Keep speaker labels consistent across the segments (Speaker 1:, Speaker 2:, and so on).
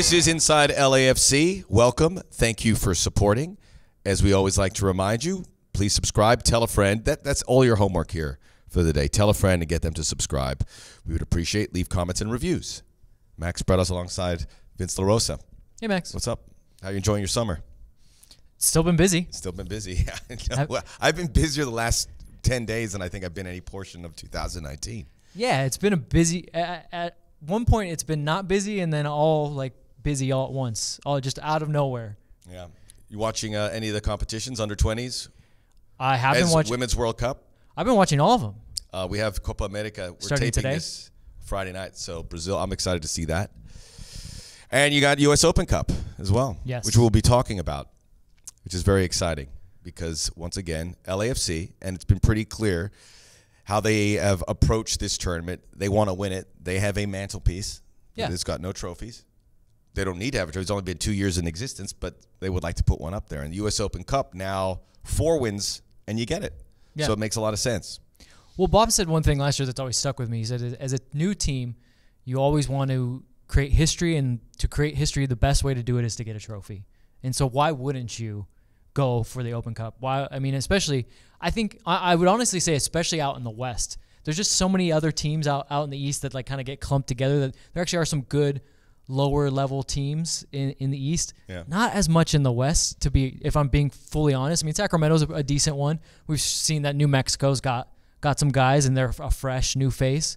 Speaker 1: This is Inside LAFC. Welcome. Thank you for supporting. As we always like to remind you, please subscribe, tell a friend. That's all your homework here for the day. Tell a friend and get them to subscribe. We would appreciate. Leave comments and reviews. Max Bredos alongside Vince LaRosa.
Speaker 2: Hey, Max.
Speaker 1: What's up? How are you enjoying your summer?
Speaker 2: Still been busy.
Speaker 1: Still been busy. I've been busier the last 10 days than I think I've been any portion of 2019.
Speaker 2: Yeah, it's been a busy. At one point, it's been not busy and then all busy all at once, all just out of nowhere.
Speaker 1: Yeah. You watching any of the competitions, under 20s?
Speaker 2: I have been watching.
Speaker 1: Women's World Cup?
Speaker 2: I've been watching all of them.
Speaker 1: We have Copa America. We're
Speaker 2: starting
Speaker 1: taping
Speaker 2: today?
Speaker 1: This Friday night. So Brazil, I'm excited to see that. And you got US Open Cup as well,
Speaker 2: yes,
Speaker 1: which we'll be talking about, which is very exciting because, once again, LAFC, and it's been pretty clear how they have approached this tournament. They want to win it. They have a mantelpiece.
Speaker 2: Yeah.
Speaker 1: It's got no trophies. They don't need to have a trophy. It's only been 2 years in existence, but they would like to put one up there. And the US Open Cup, now 4 wins, and you get it.
Speaker 2: Yeah.
Speaker 1: So it makes a lot of sense.
Speaker 2: Well, Bob said one thing last year that's always stuck with me. He said, as a new team, you always want to create history, and to create history, the best way to do it is to get a trophy. And so why wouldn't you go for the Open Cup? Why? I mean, especially, I think, I would honestly say, especially out in the West. There's just so many other teams out in the East that kind of get clumped together. That there actually are some good lower level teams in the East.
Speaker 1: Yeah.
Speaker 2: Not as much in the West, if I'm being fully honest. I mean, Sacramento's a decent one. We've seen that New Mexico's got some guys and they're a fresh new face.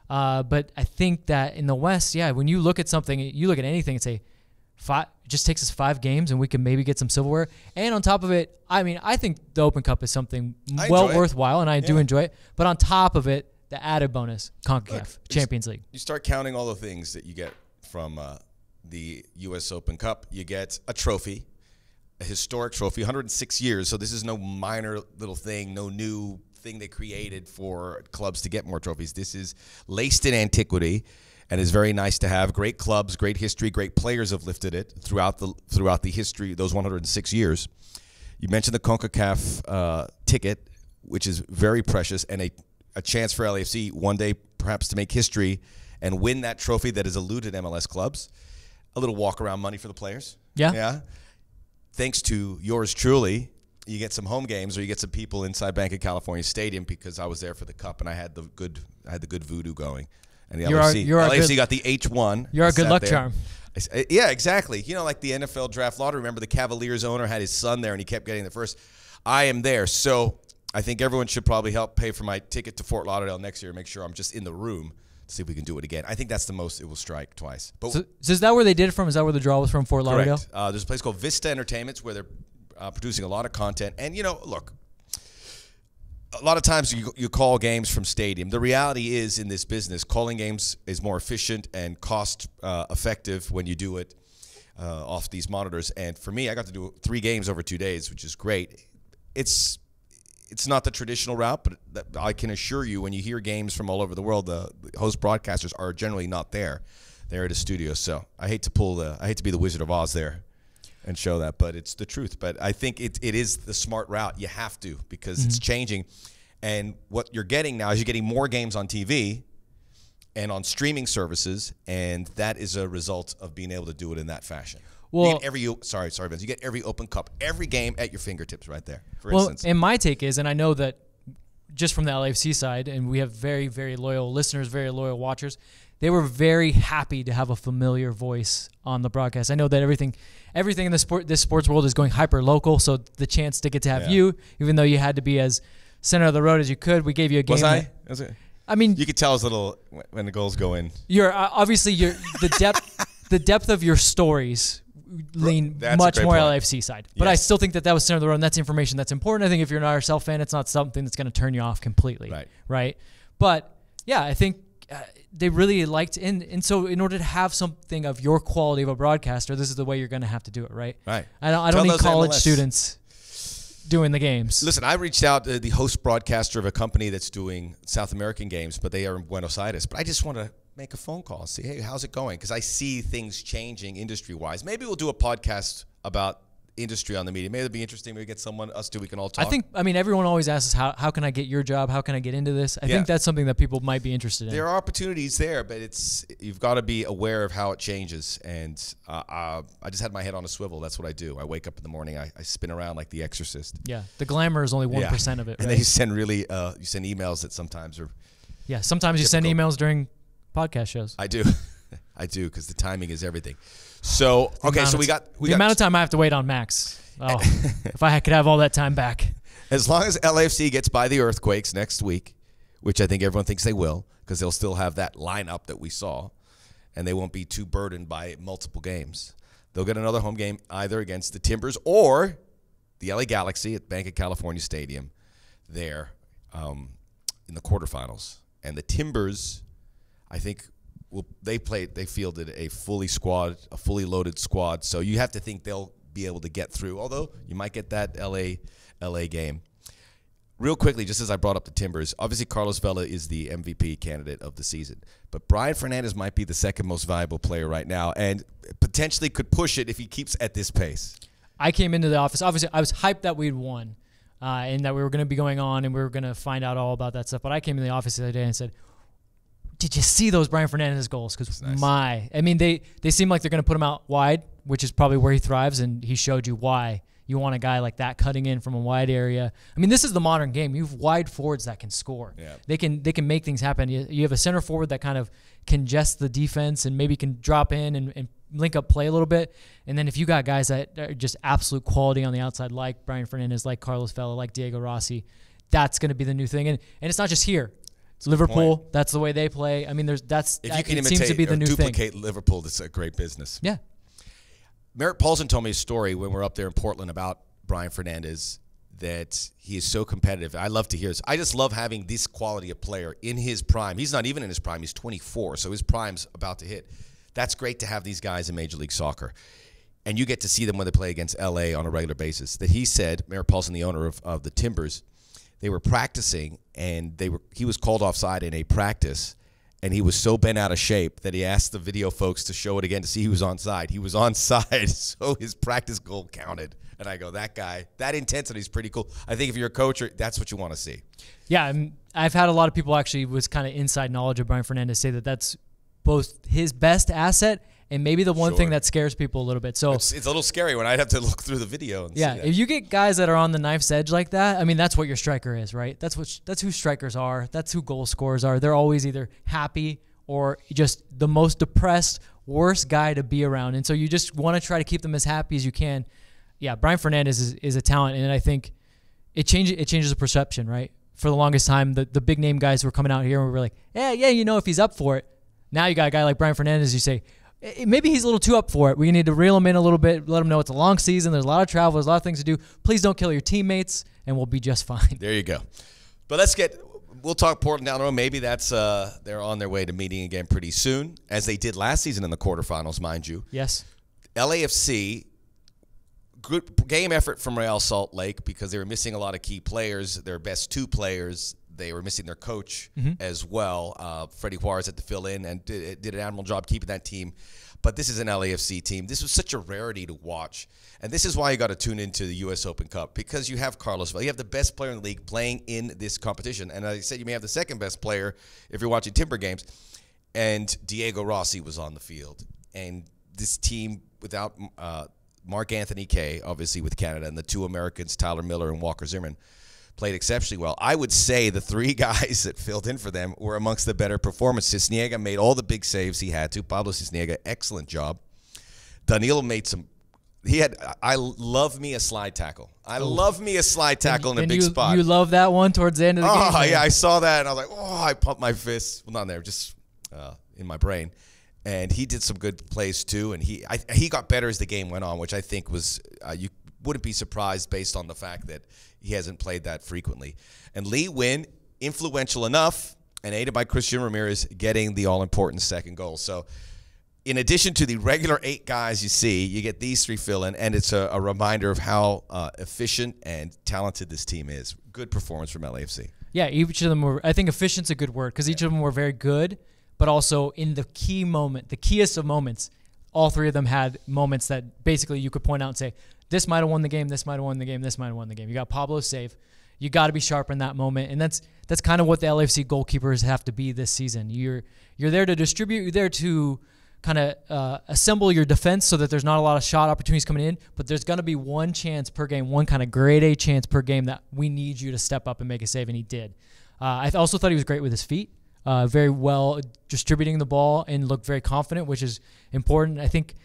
Speaker 2: But I think that in the West, yeah, when you look at something, you look at anything and say, it just takes us 5 games and we can maybe get some silverware. And on top of it, I mean, I think the Open Cup is something worthwhile, and I do enjoy it. But on top of it, the added bonus, CONCACAF Champions League.
Speaker 1: You start counting all the things that you get from the U.S. Open Cup. You get a trophy, a historic trophy, 106 years. So this is no minor little thing, no new thing they created for clubs to get more trophies. This is laced in antiquity and is very nice to have. Great clubs, great history, great players have lifted it throughout the history, those 106 years. You mentioned the CONCACAF ticket, which is very precious, and a chance for LAFC one day perhaps to make history and win that trophy that has eluded MLS clubs. A little walk-around money for the players.
Speaker 2: Yeah.
Speaker 1: Thanks to yours truly, you get some home games, or you get some people inside Banc of California Stadium, because I was there for the Cup and I had the good voodoo going. And the LAFC got the H1.
Speaker 2: You're a good luck charm.
Speaker 1: Yeah, exactly. You know, like the NFL draft lottery. Remember the Cavaliers owner had his son there and he kept getting the first. I am there. So I think everyone should probably help pay for my ticket to Fort Lauderdale next year. Make sure I'm just in the room to see if we can do it again. I think that's the most it will strike twice. But
Speaker 2: so is that where they did it from? Is that where the draw was from, Fort Lauderdale?
Speaker 1: Correct. There's a place called Vista Entertainments where they're producing a lot of content. And, you know, look, a lot of times you call games from stadium. The reality is, in this business, calling games is more efficient and cost effective when you do it off these monitors. And for me, I got to do 3 games over 2 days, which is great. It's not the traditional route, but I can assure you, when you hear games from all over the world, the host broadcasters are generally not there. They're at a studio. So I hate to be the Wizard of Oz there and show that, but it's the truth. But I think it is the smart route. You have to, because it's changing. And what you're getting now is you're getting more games on TV and on streaming services, and that is a result of being able to do it in that fashion. Well, you get sorry, Vince. You get every Open Cup, every game at your fingertips right there, for instance.
Speaker 2: And my take is, and I know that just from the LAFC side, and we have very, very loyal listeners, very loyal watchers, they were very happy to have a familiar voice on the broadcast. I know that everything in this sports world is going hyper local, so the chance to get to have you, even though you had to be as center of the road as you could, we gave you a game.
Speaker 1: Was I?
Speaker 2: I mean,
Speaker 1: you could tell us a little when the goals go in.
Speaker 2: You're obviously the depth of your stories lean much more LAFC side. But I still think that was center of the road, and that's information that's important. I think if you're an RSL fan, it's not something that's going to turn you off completely. Right? But, yeah, I think they really liked, and so in order to have something of your quality of a broadcaster, this is the way you're going to have to do it, right?
Speaker 1: Right.
Speaker 2: I don't need college students doing the games.
Speaker 1: Listen, I reached out to the host broadcaster of a company that's doing South American games, but they are in Buenos Aires. But I just want to make a phone call and see, hey, how's it going? Because I see things changing industry-wise. Maybe we'll do a podcast about industry on the media. Maybe it'd be interesting. Maybe get someone, us two, we can all talk.
Speaker 2: I mean, everyone always asks how can I get your job? How can I get into this? I think that's something that people might be interested in.
Speaker 1: There are opportunities there, but you've got to be aware of how it changes. And I just had my head on a swivel. That's what I do. I wake up in the morning. I spin around like The Exorcist.
Speaker 2: Yeah, the glamour is only 1% of it. Right?
Speaker 1: And then you send emails that sometimes are.
Speaker 2: Yeah, sometimes you send emails during podcast shows.
Speaker 1: I do. I do, because the timing is everything. So, okay, so we got
Speaker 2: the amount of time I have to wait on Max. Oh, if I could have all that time back.
Speaker 1: As long as LAFC gets by the Earthquakes next week, which I think everyone thinks they will, because they'll still have that lineup that we saw, and they won't be too burdened by multiple games. They'll get another home game either against the Timbers or the LA Galaxy at Banc of California Stadium there in the quarterfinals. And the Timbers, I think, they fielded a fully loaded squad. So you have to think they'll be able to get through, although you might get that LA game. Real quickly, just as I brought up the Timbers, obviously Carlos Vela is the MVP candidate of the season, but Brian Fernandez might be the second most valuable player right now and potentially could push it if he keeps at this pace.
Speaker 2: I came into the office. Obviously, I was hyped that we'd won and that we were going to be going on and we were going to find out all about that stuff, but I came in the office the other day and said, did you see those Brian Fernandez goals? Because nice. I mean, they seem like they're going to put him out wide, which is probably where he thrives, and he showed you why you want a guy like that cutting in from a wide area. I mean, this is the modern game. You have wide forwards that can score. Yeah. They can make things happen. You have a center forward that kind of congests the defense and maybe can drop in and link up play a little bit. And then if you got guys that are just absolute quality on the outside, like Brian Fernandez, like Carlos Vela, like Diego Rossi, that's going to be the new thing. And it's not just here. It's Liverpool. That's the way they play. I mean, if you can imitate seems to be the new
Speaker 1: duplicate
Speaker 2: thing.
Speaker 1: Liverpool, that's a great business.
Speaker 2: Yeah.
Speaker 1: Merritt Paulson told me a story when we were up there in Portland about Brian Fernandez, that he is so competitive. I love to hear this. I just love having this quality of player in his prime. He's not even in his prime. He's 24, so his prime's about to hit. That's great to have these guys in Major League Soccer. And you get to see them when they play against L.A. on a regular basis. That he said, Merritt Paulson, the owner of the Timbers, they were practicing, and he was called offside in a practice, and he was so bent out of shape that he asked the video folks to show it again to see who was onside. He was onside, so his practice goal counted. And I go, that guy, that intensity is pretty cool. I think if you're a coach, that's what you want to see.
Speaker 2: Yeah, I've had a lot of people actually with kind of inside knowledge of Brian Fernandez say that that's both his best asset and maybe the one thing that scares people a little bit. So
Speaker 1: it's a little scary when I'd have to look through the video and see that.
Speaker 2: If you get guys that are on the knife's edge like that, I mean, that's what your striker is, right? That's who strikers are. That's who goal scorers are. They're always either happy or just the most depressed, worst guy to be around. And so you just want to try to keep them as happy as you can. Yeah, Brian Fernandez is a talent, and I think it changes the perception, right? For the longest time, the big name guys were coming out here and we were like, if he's up for it. Now you got a guy like Brian Fernandez, you say, maybe he's a little too up for it. We need to reel him in a little bit, let him know it's a long season. There's a lot of travel. There's a lot of things to do. Please don't kill your teammates, and we'll be just fine.
Speaker 1: There you go. But we'll talk Portland down the road. Maybe that's they're on their way to meeting again pretty soon, as they did last season in the quarterfinals, mind you.
Speaker 2: Yes.
Speaker 1: LAFC, good game effort from Real Salt Lake because they were missing a lot of key players, their best two players. They were missing their coach as well. Freddie Juarez had to fill in and did an admirable job keeping that team. But this is an LAFC team. This was such a rarity to watch. And this is why you got to tune into the U.S. Open Cup, because you have Carlos Vela. You have the best player in the league playing in this competition. And as I said, you may have the second best player if you're watching Timber games. And Diego Rossi was on the field. And this team without Mark Anthony Kaye, obviously with Canada, and the two Americans, Tyler Miller and Walker Zimmerman, played exceptionally well. I would say the three guys that filled in for them were amongst the better performances. Cisniega made all the big saves he had to. Pablo Cisniega, excellent job. Danilo made some. I love me a slide tackle. I love me a slide tackle in a big spot.
Speaker 2: You love that one towards the end of the game?
Speaker 1: Oh, yeah, I saw that, and I was like, I pumped my fist. Well, not there, just in my brain. And he did some good plays, too, and he got better as the game went on, which I think was you wouldn't be surprised based on the fact that he hasn't played that frequently. And Lee Win, influential enough, and aided by Christian Ramirez, getting the all-important second goal. So in addition to the regular 8 guys you see, you get these 3 fill in, and it's a reminder of how efficient and talented this team is. Good performance from LAFC.
Speaker 2: Yeah, each of them were, I think efficient's a good word, because each of them were very good, but also in the key moment, the keyest of moments, all three of them had moments that basically you could point out and say, this might have won the game, this might have won the game, this might have won the game. You got Pablo's save. You got to be sharp in that moment, and that's kind of what the LAFC goalkeepers have to be this season. You're there to distribute. You're there to kind of assemble your defense so that there's not a lot of shot opportunities coming in, but there's going to be one chance per game, one kind of grade A chance per game that we need you to step up and make a save, and he did. I also thought he was great with his feet, very well distributing the ball and looked very confident, which is important. I think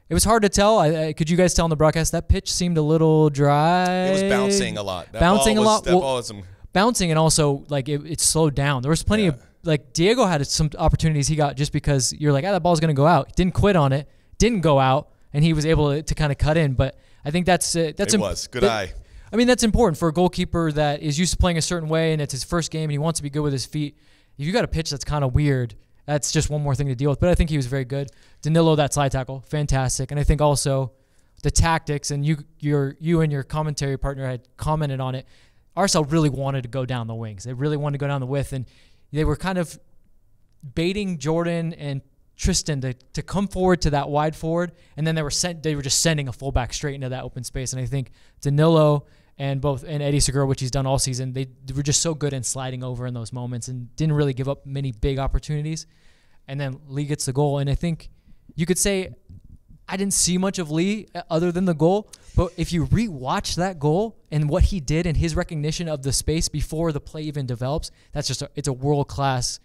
Speaker 2: it was hard to tell. Could you guys tell on the broadcast that pitch seemed a little dry?
Speaker 1: It was bouncing a lot.
Speaker 2: Bouncing, and also like it slowed down. There was plenty of like Diego had some opportunities he got just because you're like, that ball's gonna go out. He didn't quit on it, didn't go out, and he was able to kind of cut in. But I think that's good eye. I mean, that's important for a goalkeeper that is used to playing a certain way, and it's his first game, and he wants to be good with his feet. If you got a pitch that's kind of weird, that's just one more thing to deal with. But I think he was very good. Danilo, that slide tackle, fantastic. And I think also the tactics, and you and your commentary partner had commented on it. RSL really wanted to go down the wings. They really wanted to go down the width, and they were kind of baiting Jordan and Tristan to come forward to that wide forward, and then they were just sending a fullback straight into that open space. And I think Danilo and Eddie Segura, which he's done all season, they were just so good in sliding over in those moments and didn't really give up many big opportunities. And then Lee gets the goal, and I think you could say I didn't see much of Lee other than the goal, but if you rewatch that goal and what he did and his recognition of the space before the play even develops, it's a world-class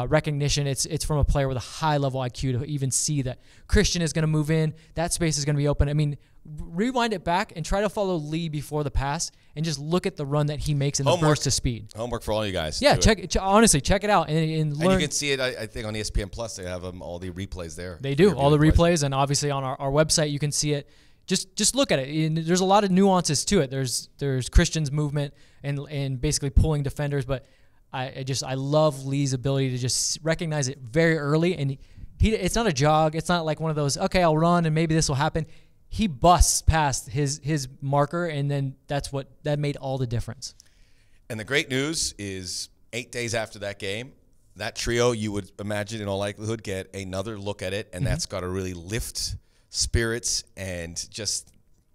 Speaker 2: recognition. It's from a player with a high level IQ to even see that Christian is going to move in, that space is going to be open. I mean, rewind it back and try to follow Lee before the pass and just look at the run that he makes in the burst of speed.
Speaker 1: Homework for all you guys.
Speaker 2: Yeah, honestly, check it out and learn.
Speaker 1: And you can see it, I think, on ESPN Plus. They have all the replays there.
Speaker 2: They do, all the replays, and obviously on our website you can see it. Just look at it. And there's a lot of nuances to it. There's Christian's movement and basically pulling defenders, but I love Lee's ability to just recognize it very early, and it's not a jog. It's not like one of those, okay, I'll run and maybe this will happen. He busts past his marker, and then that made all the difference.
Speaker 1: And the great news is 8 days after that game, that trio, you would imagine in all likelihood, get another look at it, and that's got to really lift spirits and just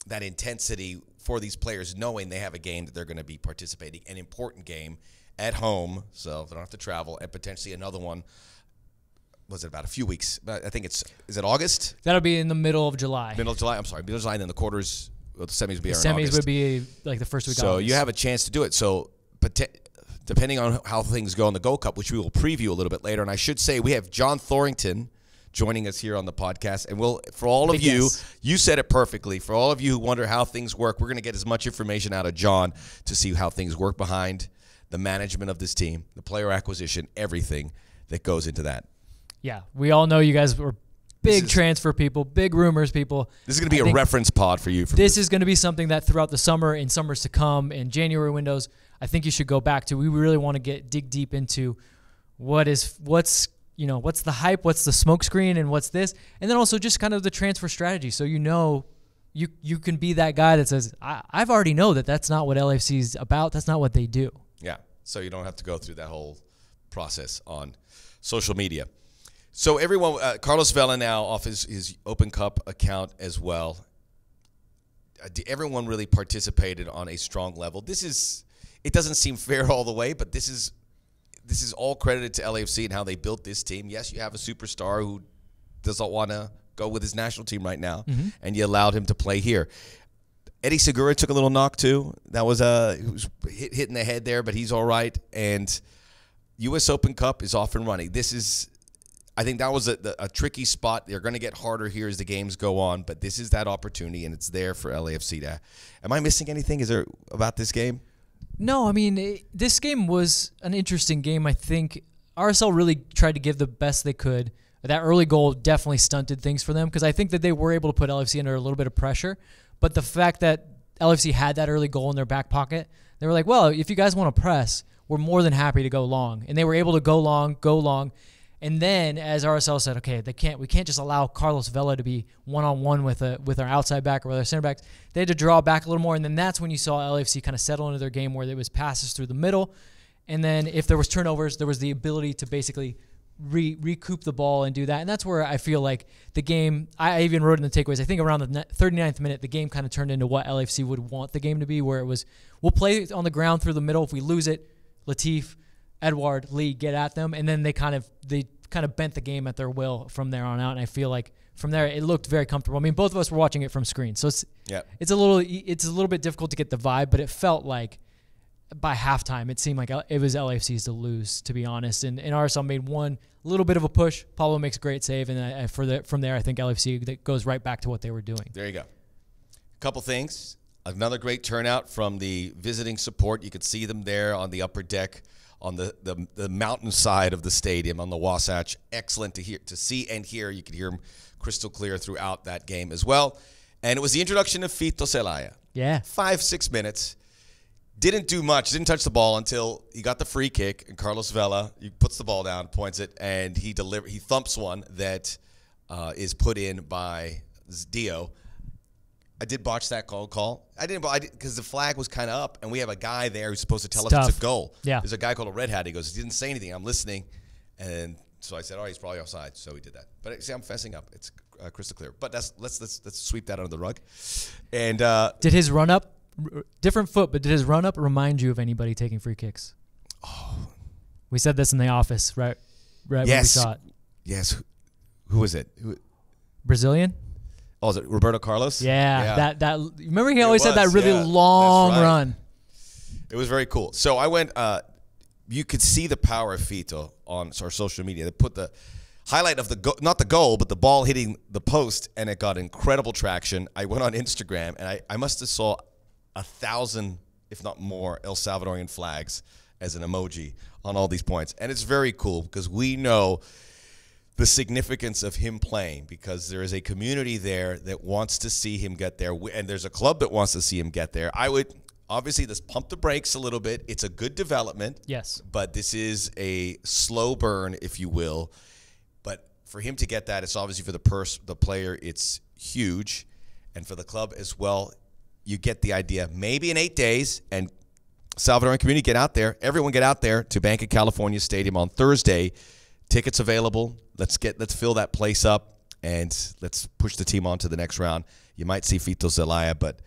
Speaker 1: that intensity for these players, knowing they have a game that they're going to be participating, an important game at home, so they don't have to travel, and potentially another one. Was it about a few weeks? I think is it August?
Speaker 2: That'll be in the middle of July.
Speaker 1: Middle of July, and then the quarters, the semis would be
Speaker 2: in
Speaker 1: August.
Speaker 2: Semis would be like the first week of August.
Speaker 1: So you have a chance to do it. So depending on how things go in the Gold Cup, which we will preview a little bit later, and I should say we have John Thorrington joining us here on the podcast. And for all of you, you said it perfectly. For all of you who wonder how things work, we're going to get as much information out of John to see how things work behind the management of this team, the player acquisition, everything that goes into that.
Speaker 2: Yeah, we all know you guys were big transfer people, big rumors people.
Speaker 1: This is going to be a reference pod for you.
Speaker 2: This is going to be something that throughout the summer and summers to come and January windows, I think you should go back to. We really want to dig deep into what's the hype, what's the smokescreen, and what's this, and then also just kind of the transfer strategy. So you can be that guy that says, I've already know that's not what LAFC is about. That's not what they do.
Speaker 1: Yeah, so you don't have to go through that whole process on social media. So everyone, Carlos Vela now off his Open Cup account as well. Everyone really participated on a strong level. It doesn't seem fair all the way, but this is all credited to LAFC and how they built this team. Yes, you have a superstar who doesn't want to go with his national team right now, and you allowed him to play here. Eddie Segura took a little knock too. That was he was hit in the head there, but he's all right. And U.S. Open Cup is off and running. I think that was a tricky spot. They're going to get harder here as the games go on, but this is that opportunity, and it's there for LAFC to. Am I missing anything? Is there about this game?
Speaker 2: No, I mean, this game was an interesting game. I think RSL really tried to give the best they could. That early goal definitely stunted things for them because I think that they were able to put LAFC under a little bit of pressure. But the fact that LAFC had that early goal in their back pocket, they were like, well, if you guys want to press, we're more than happy to go long. And they were able to go long. And then, as RSL said, okay, we can't just allow Carlos Vela to be one-on-one with our outside back or with our center backs. They had to draw back a little more, and then that's when you saw LAFC kind of settle into their game where there was passes through the middle. And then if there was turnovers, there was the ability to basically recoup the ball and do that. And that's where I feel like the game, I even wrote in the takeaways, I think around the 39th minute, the game kind of turned into what LAFC would want the game to be, where it was, we'll play on the ground through the middle. If we lose it, Latif, Edouard, Lee get at them. And then they kind of bent the game at their will from there on out. And I feel like from there, it looked very comfortable. I mean, both of us were watching it from screen. So it's a little bit difficult to get the vibe, but it felt like by halftime, it seemed like it was LAFC's to lose, to be honest. And RSL made one little bit of a push. Pablo makes a great save, and from there, I think LAFC goes right back to what they were doing.
Speaker 1: There you go. A couple things. Another great turnout from the visiting support. You could see them there on the upper deck, on the mountain side of the stadium, on the Wasatch. Excellent to see and hear. You could hear them crystal clear throughout that game as well. And it was the introduction of Fito Zelaya.
Speaker 2: Yeah.
Speaker 1: 5-6 minutes. Didn't do much. Didn't touch the ball until he got the free kick. And Carlos Vela, he puts the ball down, points it, and he thumps one that is put in by Dio. I did botch that call. I didn't because the flag was kind of up, and we have a guy there who's supposed to tell us it's a goal.
Speaker 2: Yeah.
Speaker 1: There's a guy called a Red Hat. He goes, he didn't say anything. I'm listening, and so I said, he's probably offside. So he did that. But see, I'm fessing up. It's crystal clear. But let's sweep that under the rug. And
Speaker 2: did his run up? Different foot, but did his run-up remind you of anybody taking free kicks?
Speaker 1: Oh.
Speaker 2: We said this in the office, right when we saw it.
Speaker 1: Yes. Who was it?
Speaker 2: Brazilian?
Speaker 1: Oh, is it Roberto Carlos?
Speaker 2: Yeah. That remember he always had that really long run.
Speaker 1: It was very cool. So I went, you could see the power of Fito on our social media. They put the highlight of not the goal, but the ball hitting the post, and it got incredible traction. I went on Instagram, and I must have saw 1,000, if not more, El Salvadorian flags as an emoji on all these points. And it's very cool because we know the significance of him playing, because there is a community there that wants to see him get there, and there's a club that wants to see him get there. I would obviously just pump the brakes a little bit. It's a good development.
Speaker 2: Yes.
Speaker 1: But this is a slow burn, if you will. But for him to get that, it's obviously for the player, it's huge. And for the club as well, you get the idea. Maybe in 8 days, and Salvadoran community, get out there. Everyone get out there to Banc of California Stadium on Thursday. Tickets available. Let's fill that place up, and let's push the team on to the next round. You might see Fito Zelaya, but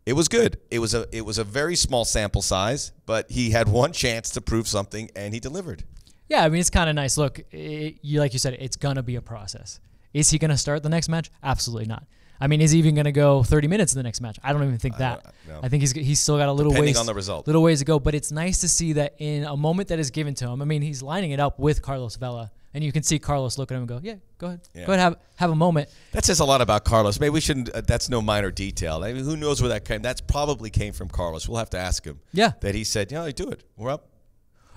Speaker 1: it was good. It was a very small sample size, but he had one chance to prove something, and he delivered.
Speaker 2: Yeah, I mean, it's kind of nice. Look, like you said, it's going to be a process. Is he going to start the next match? Absolutely not. I mean, is he even going to go 30 minutes in the next match? I don't even think that.
Speaker 1: No.
Speaker 2: I think he's still got a little
Speaker 1: Depending on the result.
Speaker 2: Little ways to go. But it's nice to see that in a moment that is given to him. I mean, he's lining it up with Carlos Vela, and you can see Carlos look at him and go, "Yeah, go ahead, go ahead, have a moment."
Speaker 1: That says a lot about Carlos. Maybe we shouldn't. That's no minor detail. I mean, who knows where that came? That's probably came from Carlos. We'll have to ask him.
Speaker 2: Yeah,
Speaker 1: that he said, "Yeah, do it. We're up."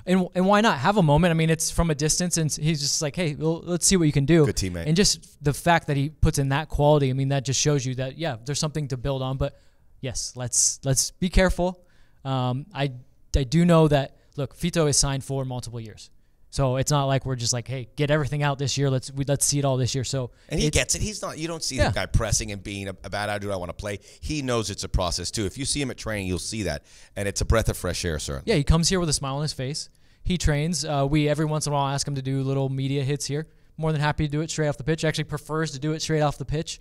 Speaker 2: And why not have a moment? I mean, it's from a distance, and he's just like, hey, well, let's see what you can do.
Speaker 1: Good teammate.
Speaker 2: And just the fact that he puts in that quality, I mean, that just shows you that, yeah, there's something to build on. But, yes, let's be careful. I do know that, look, Fito is signed for multiple years. So it's not like we're just like, hey, get everything out this year. Let's see it all this year. So
Speaker 1: and he gets it. He's not. You don't see the guy pressing and being about how do I want to play. He knows it's a process too. If you see him at training, you'll see that, and it's a breath of fresh air, sir.
Speaker 2: Yeah, he comes here with a smile on his face. He trains. We every once in a while ask him to do little media hits here. More than happy to do it straight off the pitch. Actually prefers to do it straight off the pitch,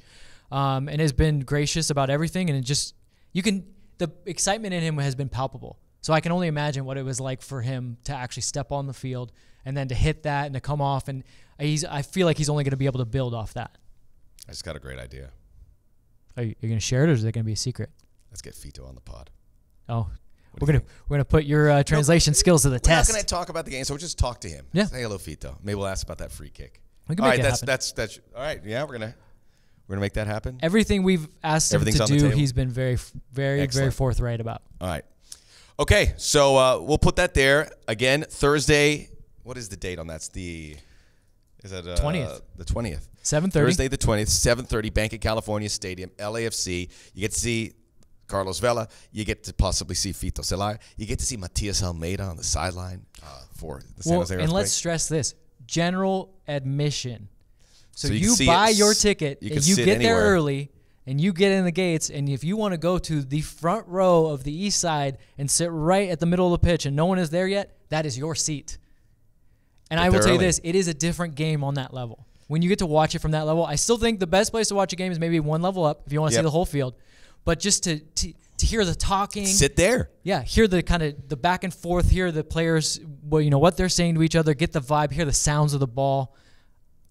Speaker 2: and has been gracious about everything. And the excitement in him has been palpable. So I can only imagine what it was like for him to actually step on the field and then to hit that and to come off. And I feel like he's only going to be able to build off that.
Speaker 1: I just got a great idea.
Speaker 2: Are you going to share it, or is it going to be a secret?
Speaker 1: Let's get Fito on the pod.
Speaker 2: Oh, we're gonna put your translation skills to the test.
Speaker 1: We're not going to talk about the game, so we'll just talk to him.
Speaker 2: Yeah.
Speaker 1: Say hello, Fito. Maybe we'll ask about that free kick.
Speaker 2: We can make it happen.
Speaker 1: That's all right. Yeah, we're gonna make that happen.
Speaker 2: Everything we've asked him to do, he's been very, very, very forthright about.
Speaker 1: All right. Okay, so we'll put that there again Thursday. What is the date on that? Is that
Speaker 2: 20th?
Speaker 1: The 20th.
Speaker 2: 7:30.
Speaker 1: Thursday the 20th, 7:30, Banc of California Stadium, LAFC. You get to see Carlos Vela. You get to possibly see Fito Zelaya. You get to see Matias Almeida on the sideline for the San Jose Earthquake.
Speaker 2: And let's stress this: general admission. So you buy your ticket and you get there early. And you get in the gates, and if you want to go to the front row of the east side and sit right at the middle of the pitch and no one is there yet, that is your seat. And I will tell you this, it is a different game on that level. When you get to watch it from that level, I still think the best place to watch a game is maybe one level up if you want to see the whole field. But just to hear the talking.
Speaker 1: Sit there.
Speaker 2: Yeah, hear the kind of the back and forth, hear the players, what they're saying to each other, get the vibe, hear the sounds of the ball.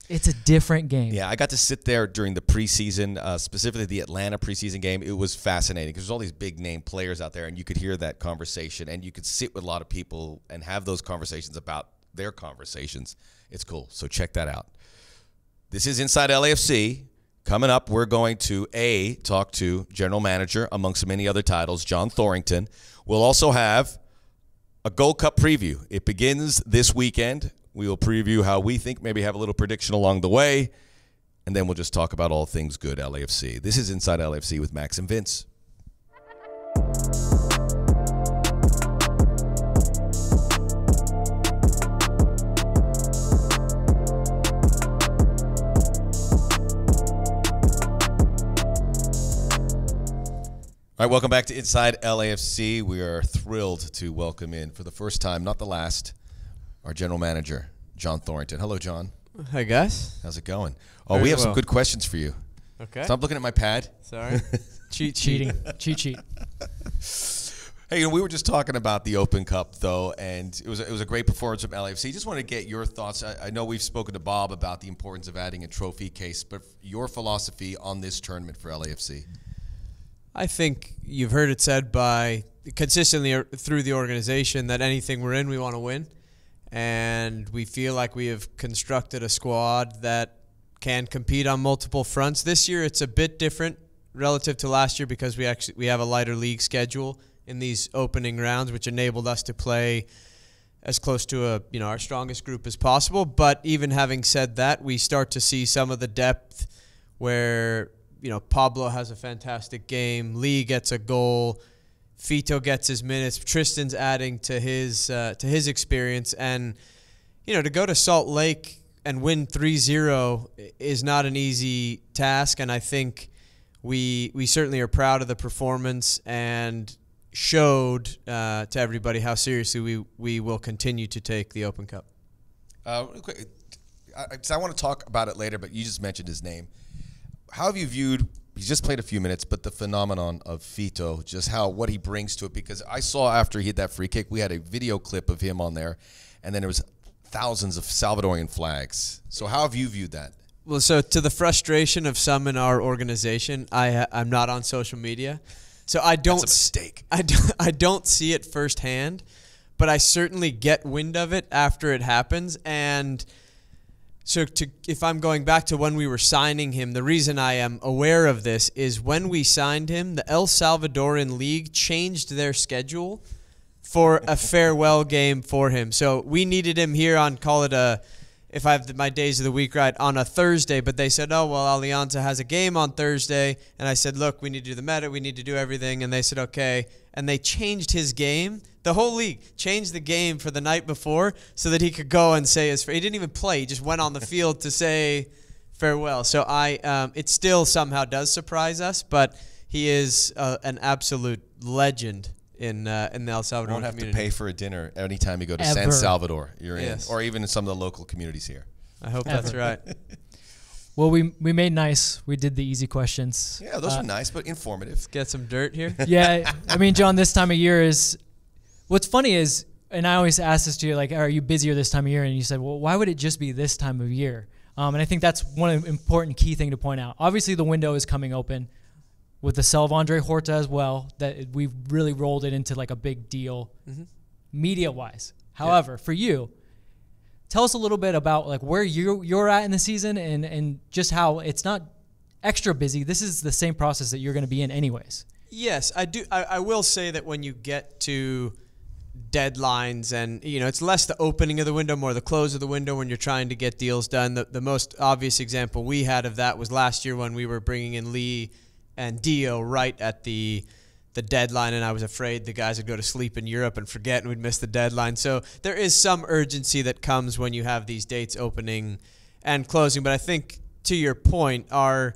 Speaker 2: It's a different game.
Speaker 1: Yeah, I got to sit there during the preseason, specifically the Atlanta preseason game. It was fascinating because there's all these big-name players out there, and you could hear that conversation, and you could sit with a lot of people and have those conversations about their conversations. It's cool, so check that out. This is Inside LAFC. Coming up, we're going to, talk to General Manager, amongst many other titles, John Thorrington. We'll also have a Gold Cup preview. It begins this weekend. We will preview how we think, maybe have a little prediction along the way, and then we'll just talk about all things good LAFC. This is Inside LAFC with Max and Vince. All right, welcome back to Inside LAFC. We are thrilled to welcome in, for the first time, not the last, our general manager, John Thorrington. Hello, John.
Speaker 3: Hi, guys.
Speaker 1: How's it going? Oh, we have some good questions for you.
Speaker 3: Okay.
Speaker 1: Stop looking at my pad.
Speaker 3: Sorry.
Speaker 2: Cheating. Cheat.
Speaker 1: Hey, we were just talking about the Open Cup, though, and it was a great performance from LAFC. Just wanted to get your thoughts. I know we've spoken to Bob about the importance of adding a trophy case, but your philosophy on this tournament for LAFC.
Speaker 3: I think you've heard it said by consistently through the organization that anything we're in, we want to win. And we feel like we have constructed a squad that can compete on multiple fronts. This year it's a bit different relative to last year because we have a lighter league schedule in these opening rounds, which enabled us to play as close to our strongest group as possible. But even having said that, we start to see some of the depth where Pablo has a fantastic game, Lee gets a goal, Fito gets his minutes, Tristan's adding to his experience, and to go to Salt Lake and win 3-0 is not an easy task, and I think we certainly are proud of the performance and showed to everybody how seriously we will continue to take the Open Cup.
Speaker 1: Real quick, I want to talk about it later, but you just mentioned his name. How have you viewed, he's just played a few minutes, but the phenomenon of Fito, just what he brings to it? Because I saw after he hit that free kick, we had a video clip of him on there, and then there was thousands of Salvadorian flags. So how have you viewed that?
Speaker 3: Well, so to the frustration of some in our organization, I'm not on social media, so I don't.
Speaker 1: That's a mistake.
Speaker 3: I don't see it firsthand, but I certainly get wind of it after it happens, and so if I'm going back to when we were signing him, the reason I am aware of this is when we signed him, the El Salvadorian League changed their schedule for a farewell game for him. So we needed him here on, if I have my days of the week right, on a Thursday, but they said, oh, well, Alianza has a game on Thursday. And I said, look, we need to do the meta, we need to do everything. And they said, okay. And they changed his game. The whole league changed the game for the night before so that he could go and say he didn't even play. He just went on the field to say farewell. So it still somehow does surprise us, but he is an absolute legend in the El Salvador community.
Speaker 1: You won't have to pay for a dinner anytime you go to
Speaker 2: Ever.
Speaker 1: San Salvador. You're
Speaker 3: Yes.
Speaker 1: in, or even in some of the local communities here.
Speaker 3: I hope that's right.
Speaker 2: Well, we made nice. We did the easy questions.
Speaker 1: Yeah, those were nice, but informative.
Speaker 3: Get some dirt here.
Speaker 2: Yeah, I mean, John, this time of year is – what's funny is, and I always ask this to you, like, are you busier this time of year? And you said, well, why would it just be this time of year? And I think that's one important key thing to point out. Obviously, the window is coming open with the sell of Andre Horta as well, that we've really rolled it into like a big deal media-wise. However, for you, tell us a little bit about like where you're at in the season and just how it's not extra busy. This is the same process that you're going to be in anyways.
Speaker 3: Yes, I do. I will say that when you get to deadlines and, it's less the opening of the window, more the close of the window when you're trying to get deals done. The most obvious example we had of that was last year when we were bringing in Lee and Dio right at the deadline, and I was afraid the guys would go to sleep in Europe and forget and we'd miss the deadline. So there is some urgency that comes when you have these dates opening and closing. But I think, to your point, our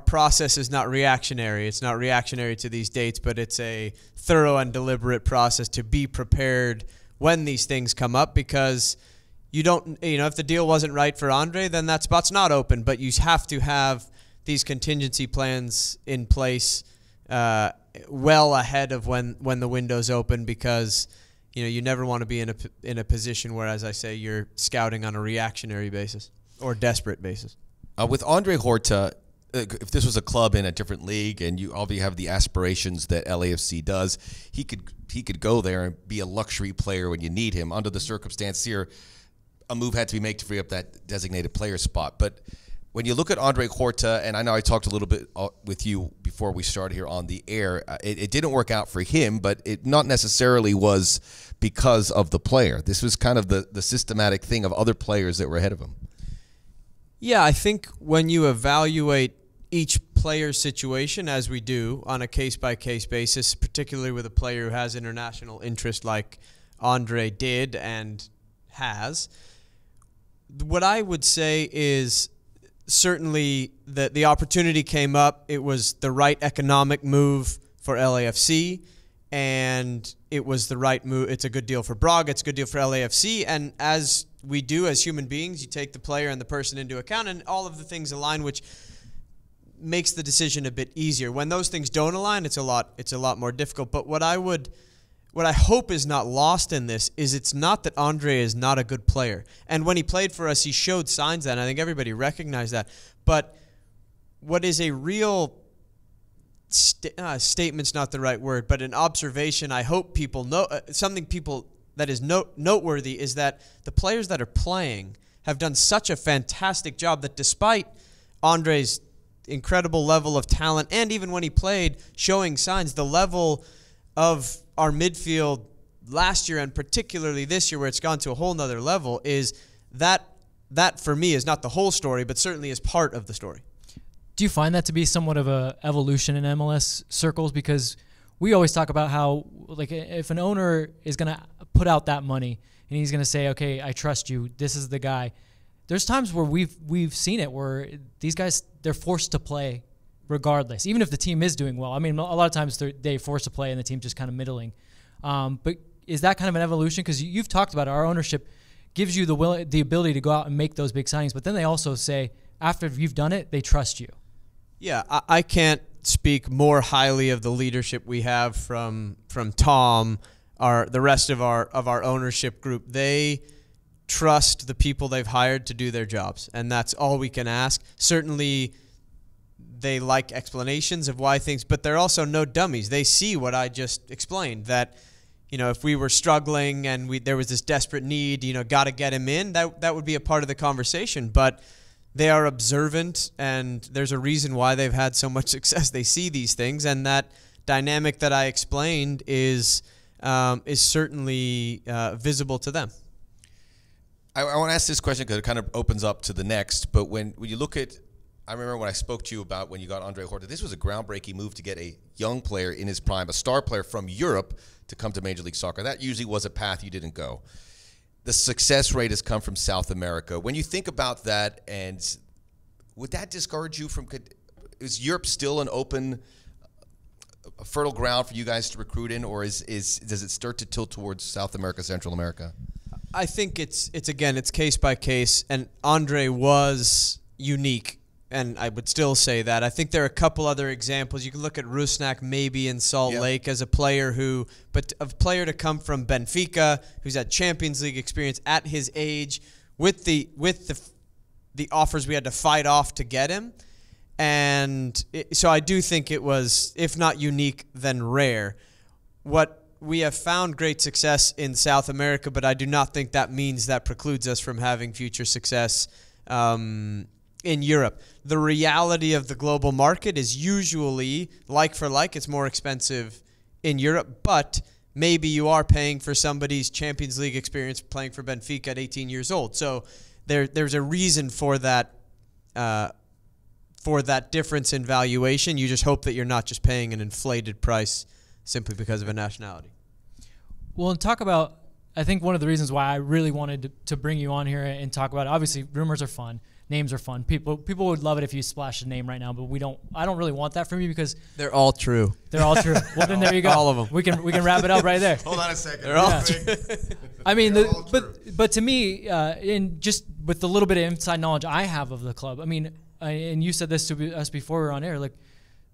Speaker 3: process is not reactionary. It's not reactionary to these dates, but it's a thorough and deliberate process to be prepared when these things come up, because you don't, if the deal wasn't right for Andre, then that spot's not open. But you have to have these contingency plans in place well ahead of when the window's open, because you never want to be in a position where, as I say, you're scouting on a reactionary basis or desperate basis.
Speaker 1: With Andre Horta, if this was a club in a different league and you obviously have the aspirations that LAFC does, he could go there and be a luxury player when you need him. Under the circumstance here, a move had to be made to free up that designated player spot. But when you look at Andre Horta, and I know I talked a little bit with you before we started here on the air, it didn't work out for him, but it not necessarily was because of the player. This was kind of the systematic thing of other players that were ahead of him.
Speaker 3: Yeah, I think when you evaluate each player's situation, as we do on a case-by-case basis, particularly with a player who has international interest like Andre did and has, what I would say is certainly that the opportunity came up. It was the right economic move for LAFC, and it was the right move. It's a good deal for Braga. It's a good deal for LAFC. And as we do as human beings, you take the player and the person into account, and all of the things align, which makes the decision a bit easier. When those things don't align, it's a lot more difficult. But what I hope is not lost in this is it's not that Andre is not a good player. And when he played for us, he showed signs that, and I think everybody recognized that. But what is a real statement's not the right word, but an observation I hope people know, something people that is noteworthy, is that the players that are playing have done such a fantastic job that despite Andre's incredible level of talent, and even when he played, showing signs, the level of our midfield last year and particularly this year, where it's gone to a whole nother level, is that for me is not the whole story, but certainly is part of the story.
Speaker 2: Do you find that to be somewhat of a evolution in MLS circles? Because we always talk about how, like, if an owner is going to put out that money and he's going to say, okay, I trust you, this is the guy. There's times where we've seen it where these guys, they're forced to play regardless, even if the team is doing well. I mean, a lot of times they're forced to play and the team's just kind of middling. But is that kind of an evolution? Because you've talked about it. Our ownership gives you the ability to go out and make those big signings, but then they also say, after you've done it, they trust you.
Speaker 3: Yeah, I can't speak more highly of the leadership we have from Tom, the rest of our ownership group. They trust the people they've hired to do their jobs, and that's all we can ask. Certainly, they like explanations of why things, but they're also no dummies. They see what I just explained, that if we were struggling and there was this desperate need, got to get him in, that would be a part of the conversation. But they are observant, and there's a reason why they've had so much success. They see these things, and that dynamic that I explained is certainly visible to them.
Speaker 1: I want to ask this question because it kind of opens up to the next. But when you look at, I remember when I spoke to you about when you got Andre Horta, this was a groundbreaking move to get a young player in his prime, a star player from Europe, to come to Major League Soccer. That usually was a path you didn't go. The success rate has come from South America. When you think about that, and would that discourage you from, is Europe still an open, fertile ground for you guys to recruit in, or does it start to tilt towards South America, Central America?
Speaker 3: I think it's case by case, and Andre was unique, and I would still say that. I think there are a couple other examples. You can look at Rusnak maybe in Salt Lake as a player but a player to come from Benfica, who's had Champions League experience at his age, with the offers we had to fight off to get him, and so I do think it was, if not unique, then rare. We have found great success in South America, but I do not think that means that precludes us from having future success in Europe. The reality of the global market is usually, like for like, it's more expensive in Europe, but maybe you are paying for somebody's Champions League experience playing for Benfica at 18 years old. So there's a reason for that difference in valuation. You just hope that you're not just paying an inflated price simply because of a nationality.
Speaker 2: Well, and talk about, I think one of the reasons why I really wanted to bring you on here and talk about it, obviously rumors are fun. names are fun. People would love it if you splash a name right now, but we don't. I don't really want that from you because
Speaker 3: they're all true.
Speaker 2: They're all true. Well, then there you go.
Speaker 3: All of them.
Speaker 2: We can wrap it up right there.
Speaker 1: Hold on a second.
Speaker 3: They're all true.
Speaker 2: I mean, but to me, in just with the little bit of inside knowledge I have of the club, I mean, and you said this to us before we were on air, like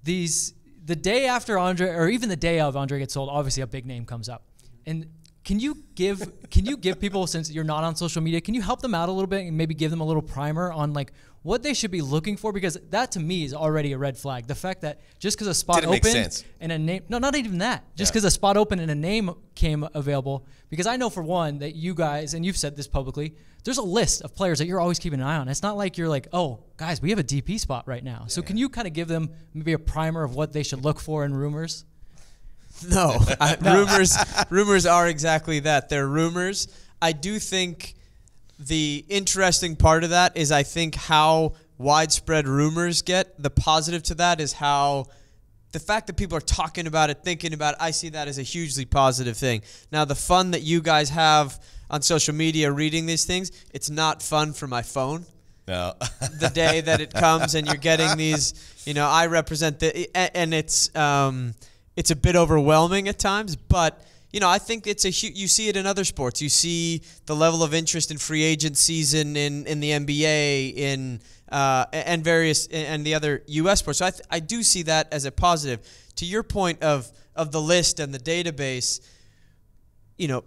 Speaker 2: the day after Andre, or even the day of Andre gets sold, obviously a big name comes up. And can you give people, since you're not on social media, can you help them out a little bit and maybe give them a little primer on like what they should be looking for? Because that to me is already a red flag. The fact that just because a spot opened and a name, no, not even that, just because a spot opened and a name came available. Because I know for one that you guys, and you've said this publicly, there's a list of players that you're always keeping an eye on. It's not like you're like, oh, guys, we have a DP spot right now. So can you kind of give them maybe a primer of what they should look for in rumors?
Speaker 3: No. Rumors are exactly that. They're rumors. I do think the interesting part of that is I think how widespread rumors get. The positive to that is how the fact that people are talking about it, thinking about it, I see that as a hugely positive thing. Now, the fun that you guys have on social media reading these things, it's not fun for my phone.
Speaker 1: No.
Speaker 3: The day that it comes and you're getting these, I represent and it's a bit overwhelming at times, but I think it's you see it in other sports. You see the level of interest in free agent season in the NBA, and various and the other U.S. sports. So I do see that as a positive. To your point of the list and the database,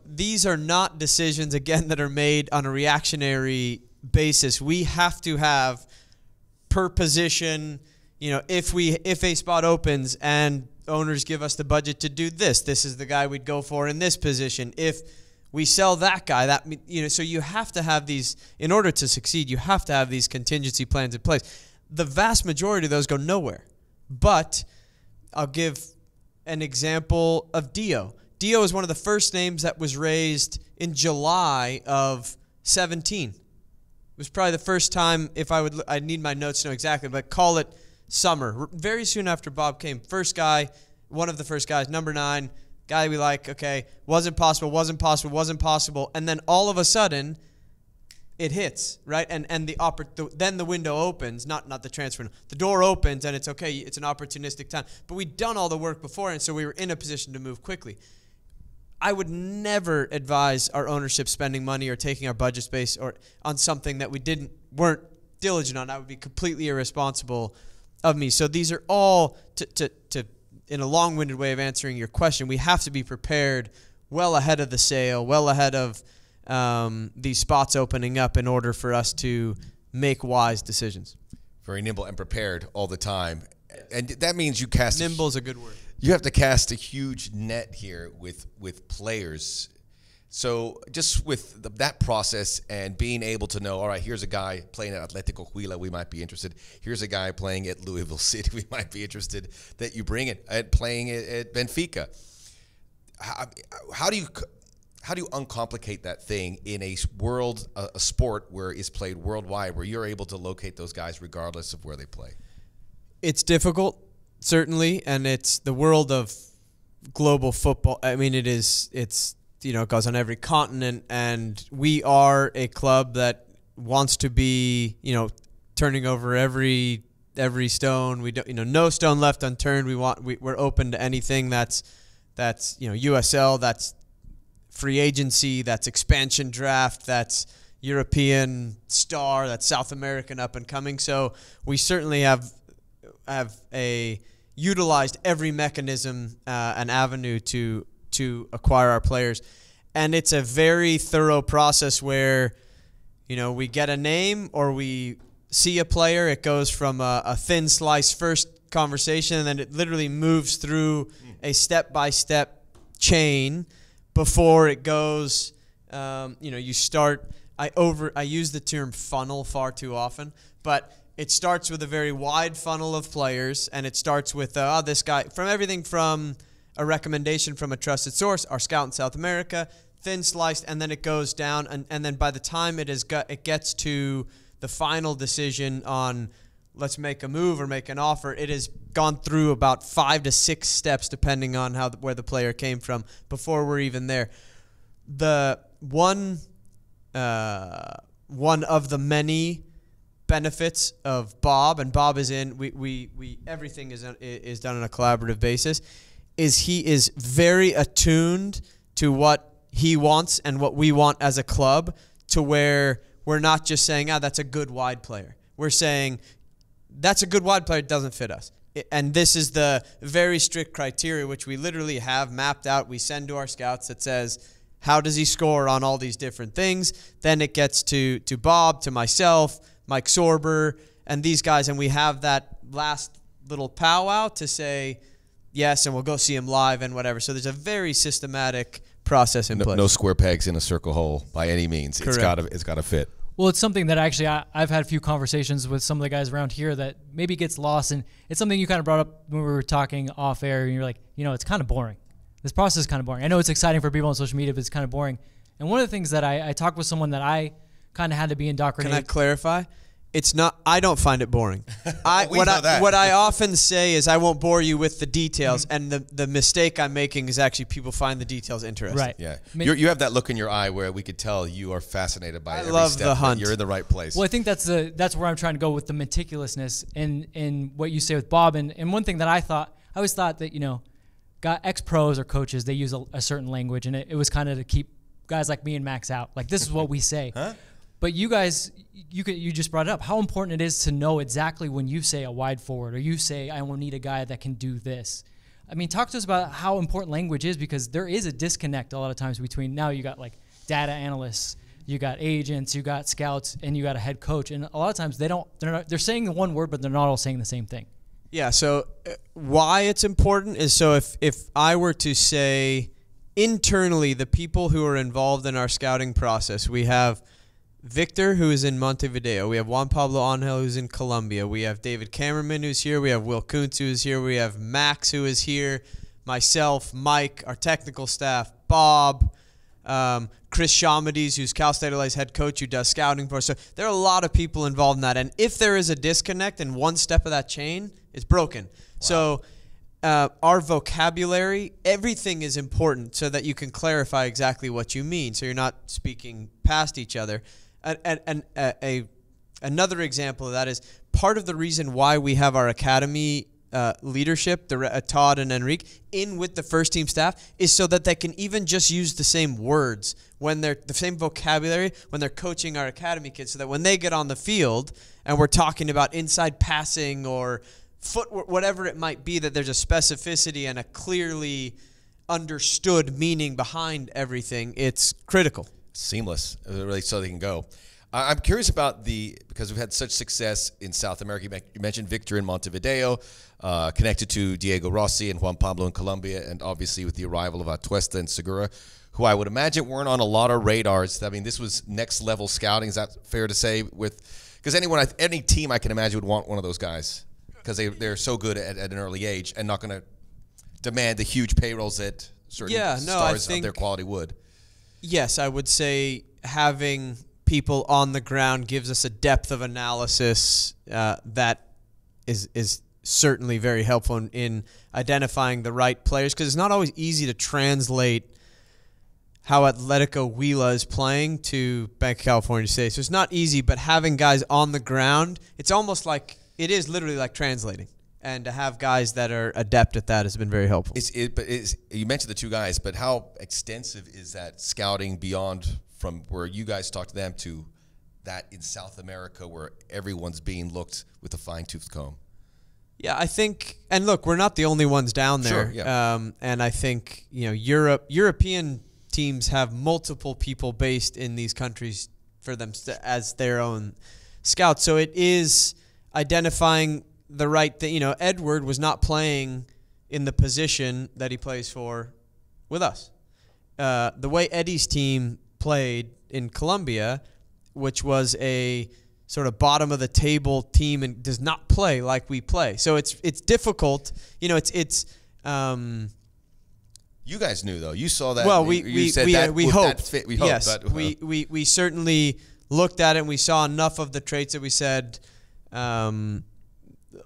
Speaker 3: these are not decisions again that are made on a reactionary basis. We have to have per position. If a spot opens and owners give us the budget to do this is the guy we'd go for in this position. If we sell that guy, so you have to have these, in order to succeed, you have to have these contingency plans in place. The vast majority of those go nowhere. But I'll give an example of Dio. Dio is one of the first names that was raised in July of 17. It was probably the first time, I need my notes to know exactly, but call it summer. Very soon after Bob came, one of the first guys, number 9, guy we like, okay, wasn't possible, and then all of a sudden, it hits, right? And then the window opens, not the transfer, the door opens, and it's okay, it's an opportunistic time. But we'd done all the work before, and so we were in a position to move quickly. I would never advise our ownership spending money or taking our budget space or on something that we weren't diligent on. That would be completely irresponsible of me. So these are all, to in a long-winded way of answering your question, we have to be prepared well ahead of the sale, well ahead of these spots opening up in order for us to make wise decisions.
Speaker 1: Very nimble and prepared all the time. And that means you cast...
Speaker 3: Nimble is a good word.
Speaker 1: You have to cast a huge net here with players. So just with that process and being able to know, all right, here's a guy playing at Atletico Huila, we might be interested. Here's a guy playing at Louisville City, we might be interested, that you bring it at playing at Benfica. How do you uncomplicate that thing in a sport where it's played worldwide, where you're able to locate those guys regardless of where they play?
Speaker 3: It's difficult, certainly, and it's the world of global football. I mean, it's it goes on every continent, and we are a club that wants to be, turning over every stone. We don't, no stone left unturned. We're open to anything that's USL, that's free agency, that's expansion draft, that's European star, that's South American up and coming. So we certainly have utilized every mechanism and avenue to acquire our players. And it's a very thorough process where, we get a name or we see a player. It goes from a thin slice first conversation, and then it literally moves through a step-by-step chain before it goes, you start. I use the term funnel far too often, but it starts with a very wide funnel of players, and it starts with this guy, from everything from a recommendation from a trusted source, our scout in South America, thin sliced, and then it goes down, and then by the time it gets to the final decision on let's make a move or make an offer, it has gone through about 5 to 6 steps depending on where the player came from before we're even there. The one of the many benefits of Bob, and Bob is in. We everything is done on a collaborative basis. Is he is very attuned to what he wants and what we want as a club, to where we're not just saying, that's a good wide player. We're saying that's a good wide player, it doesn't fit us. And this is the very strict criteria which we literally have mapped out. We send to our scouts that says, how does he score on all these different things? Then it gets to Bob, to myself, Mike Sorber, and these guys, and we have that last little powwow to say yes, and we'll go see him live and whatever. So there's a very systematic process in place.
Speaker 1: No square pegs in a circle hole by any means.
Speaker 3: Correct.
Speaker 1: It's got to fit.
Speaker 2: Well, it's something that actually I've had a few conversations with some of the guys around here that maybe gets lost, and it's something you kind of brought up when we were talking off air, and you're like, it's kind of boring. This process is kind of boring. I know it's exciting for people on social media, but it's kind of boring. And one of the things that I talked with someone that I kind of had to be indoctrinated.
Speaker 3: Can I clarify? It's not. I don't find it boring.
Speaker 1: What
Speaker 3: I often say is I won't bore you with the details, and the mistake I'm making is actually people find the details interesting.
Speaker 2: Right.
Speaker 1: Yeah. You have that look in your eye where we could tell you are fascinated by every
Speaker 3: love
Speaker 1: step.
Speaker 3: the hunt.
Speaker 1: You're in the right place.
Speaker 2: Well, I think that's where I'm trying to go with the meticulousness in what you say with Bob. And one thing that I always thought that, got ex-pros or coaches, they use a certain language, and it was kind of to keep guys like me and Max out. Like, this is what we say.
Speaker 1: Huh?
Speaker 2: But you guys, you just brought it up, how important it is to know exactly when you say a wide forward or you say, I will need a guy that can do this. I mean, talk to us about how important language is, because there is a disconnect a lot of times between, now you got like data analysts, you got agents, you got scouts, and you got a head coach. And a lot of times they're saying the one word, but they're not all saying the same thing.
Speaker 3: Yeah, so why it's important is, so if I were to say internally, the people who are involved in our scouting process, we have Victor, who is in Montevideo. We have Juan Pablo Angel, who's in Colombia. We have David Camerman, who's here. We have Will Kuntz, who is here. We have Max, who is here. Myself, Mike, our technical staff, Bob, Chris Shamades, who's Cal State LA's head coach, who does scouting for us. So there are a lot of people involved in that. And if there is a disconnect and one step of that chain is broken. Wow. So our vocabulary, everything is important so that you can clarify exactly what you mean, so you're not speaking past each other. Another example of that is part of the reason why we have our academy leadership, Todd and Enrique, in with the first team staff, is so that they can even just use the same words when they're the same vocabulary when they're coaching our academy kids, so that when they get on the field and we're talking about inside passing or footwork, whatever it might be, that there's a specificity and a clearly understood meaning behind everything. It's critical.
Speaker 1: Seamless, really, so they can go. I'm curious about because we've had such success in South America. You mentioned Victor in Montevideo, connected to Diego Rossi and Juan Pablo in Colombia, and obviously with the arrival of Atuesta and Segura, who I would imagine weren't on a lot of radars. I mean, this was next level scouting. Is that fair to say? Because any team I can imagine would want one of those guys, because they're so good at an early age and not going to demand the huge payrolls that certain stars of their quality would.
Speaker 3: Yes, I would say having people on the ground gives us a depth of analysis that is certainly very helpful in identifying the right players, because it's not always easy to translate how Atletico Huila is playing to Banc of California Stadium. So it's not easy, but having guys on the ground, it's almost like, it is literally like translating. And to have guys that are adept at that has been very helpful.
Speaker 1: You mentioned the two guys, but how extensive is that scouting beyond from where you guys talk to them to that in South America where everyone's being looked with a fine-toothed comb?
Speaker 3: Yeah, I think, and look, we're not the only ones down there.
Speaker 1: Sure, yeah.
Speaker 3: And I think, European teams have multiple people based in these countries for them as their own scouts. So it is identifying the right thing. Edward was not playing in the position that he plays for with us. The way Eddie's team played in Colombia, which was a sort of bottom of the table team and does not play like we play. So it's difficult.
Speaker 1: You guys knew though. You saw that.
Speaker 3: Well, we hoped.
Speaker 1: Yes, but,
Speaker 3: we certainly looked at it and we saw enough of the traits that we said,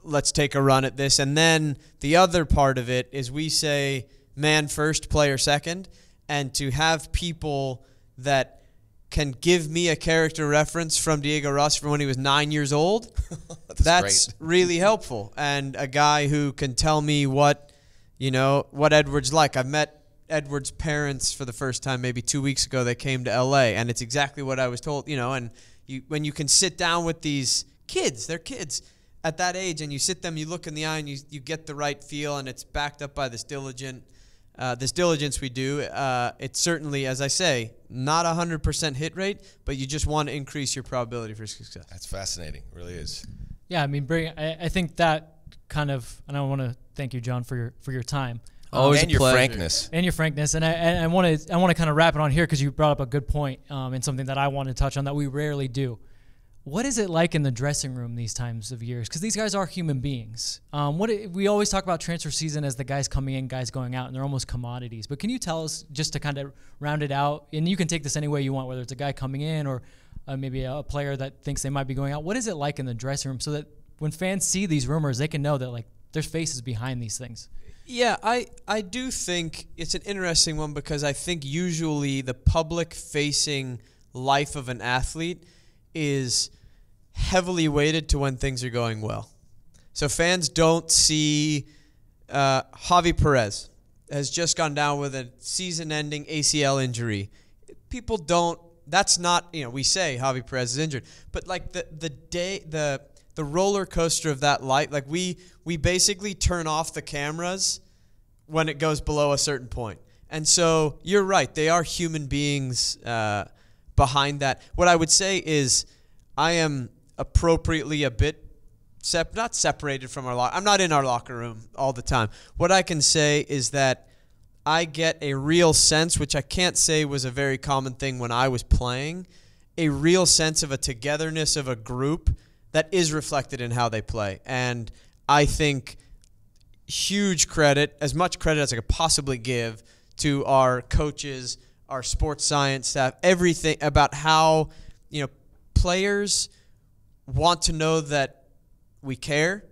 Speaker 3: let's take a run at this. And then the other part of it is we say man first, player second, and to have people that can give me a character reference from Diego Rossi from when he was 9 years old, that's really helpful. And a guy who can tell me what Edward's like. I've met Edward's parents for the first time maybe 2 weeks ago. They came to L.A., and it's exactly what I was told, and when you can sit down with these kids, they're kids at that age, and you sit them, you look in the eye, and you get the right feel, and it's backed up by this diligence we do. It's certainly, as I say, not 100% hit rate, but you just want to increase your probability for success.
Speaker 1: That's fascinating. It really is.
Speaker 2: Yeah, I mean, I think that kind of, and I want to thank you, John, for your time.
Speaker 3: Always
Speaker 1: and your frankness.
Speaker 2: And your frankness. And I want to kind of wrap it on here because you brought up a good point and something that I want to touch on that we rarely do. What is it like in the dressing room these times of years? Because these guys are human beings. We always talk about transfer season as the guys coming in, guys going out, and they're almost commodities. But can you tell us, just to kind of round it out, and you can take this any way you want, whether it's a guy coming in or maybe a player that thinks they might be going out. What is it like in the dressing room so that when fans see these rumors, they can know that like there's faces behind these things?
Speaker 3: Yeah, I do think it's an interesting one because I think usually the public-facing life of an athlete is heavily weighted to when things are going well. So fans don't see Javi Perez has just gone down with a season-ending ACL injury. People don't. That's not, we say Javi Perez is injured, but like the roller coaster of that light, like we basically turn off the cameras when it goes below a certain point. And so you're right, they are human beings behind that. What I would say is I am appropriately a bit not separated from our locker. I'm not in our locker room all the time. What I can say is that I get a real sense, which I can't say was a very common thing when I was playing, a real sense of a togetherness of a group that is reflected in how they play. And I think huge credit, as much credit as I could possibly give to our coaches, our sports science staff, everything about how, players want to know that we care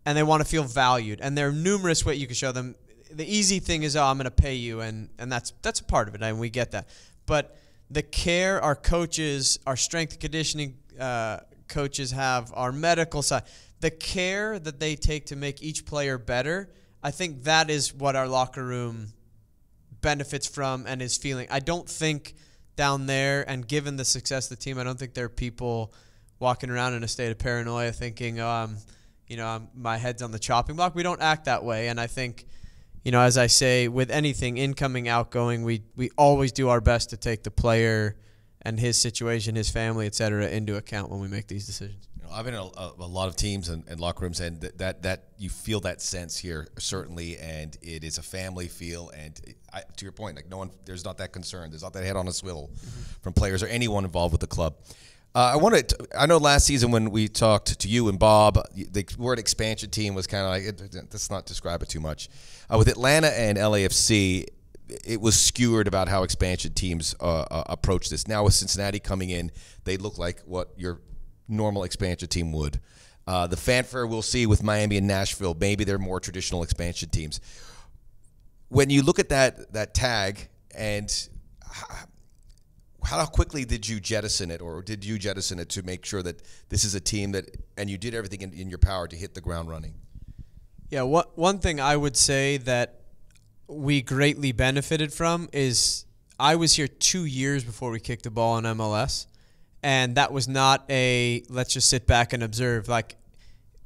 Speaker 3: and they want to feel valued. And there are numerous ways you can show them. The easy thing is, I'm going to pay you, and that's a part of it, and we get that. But the care our coaches, our strength and conditioning coaches have, our medical side, the care that they take to make each player better, I think that is what our locker room benefits from and is feeling. I don't think down there, and given the success of the team, I don't think there are people walking around in a state of paranoia thinking, my head's on the chopping block. We don't act that way, and I think, as I say, with anything, incoming, outgoing, we always do our best to take the player and his situation, his family, et cetera, into account when we make these decisions.
Speaker 1: I've been in a lot of teams and locker rooms, and that you feel that sense here certainly, and it is a family feel. And to your point, like there's not that concern, there's not that head on a swivel from players or anyone involved with the club. I know last season when we talked to you and Bob, the word expansion team was kind of like, let's not describe it too much. With Atlanta and LAFC, it was skewered about how expansion teams approach this. Now with Cincinnati coming in, they look like what your normal expansion team would. The fanfare we'll see with Miami and Nashville, maybe they're more traditional expansion teams. When you look at that tag, and how quickly did you jettison it, or did you jettison it to make sure that this is a team that, and you did everything in your power to hit the ground running?
Speaker 3: Yeah, one thing I would say that we greatly benefited from is I was here 2 years before we kicked the ball in MLS. And that was not let's just sit back and observe. Like,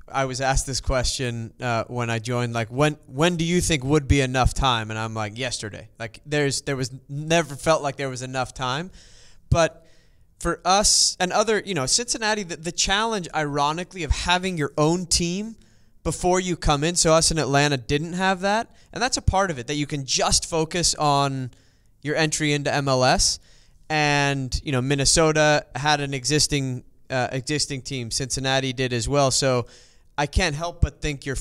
Speaker 3: I was asked this question when I joined, like, when do you think would be enough time? And I'm like, yesterday. Like, there was never felt like there was enough time. But for us and other, Cincinnati, the challenge, ironically, of having your own team before you come in. So us in Atlanta didn't have that. And that's a part of it, that you can just focus on your entry into MLS. And, Minnesota had an existing team. Cincinnati did as well. So I can't help but think you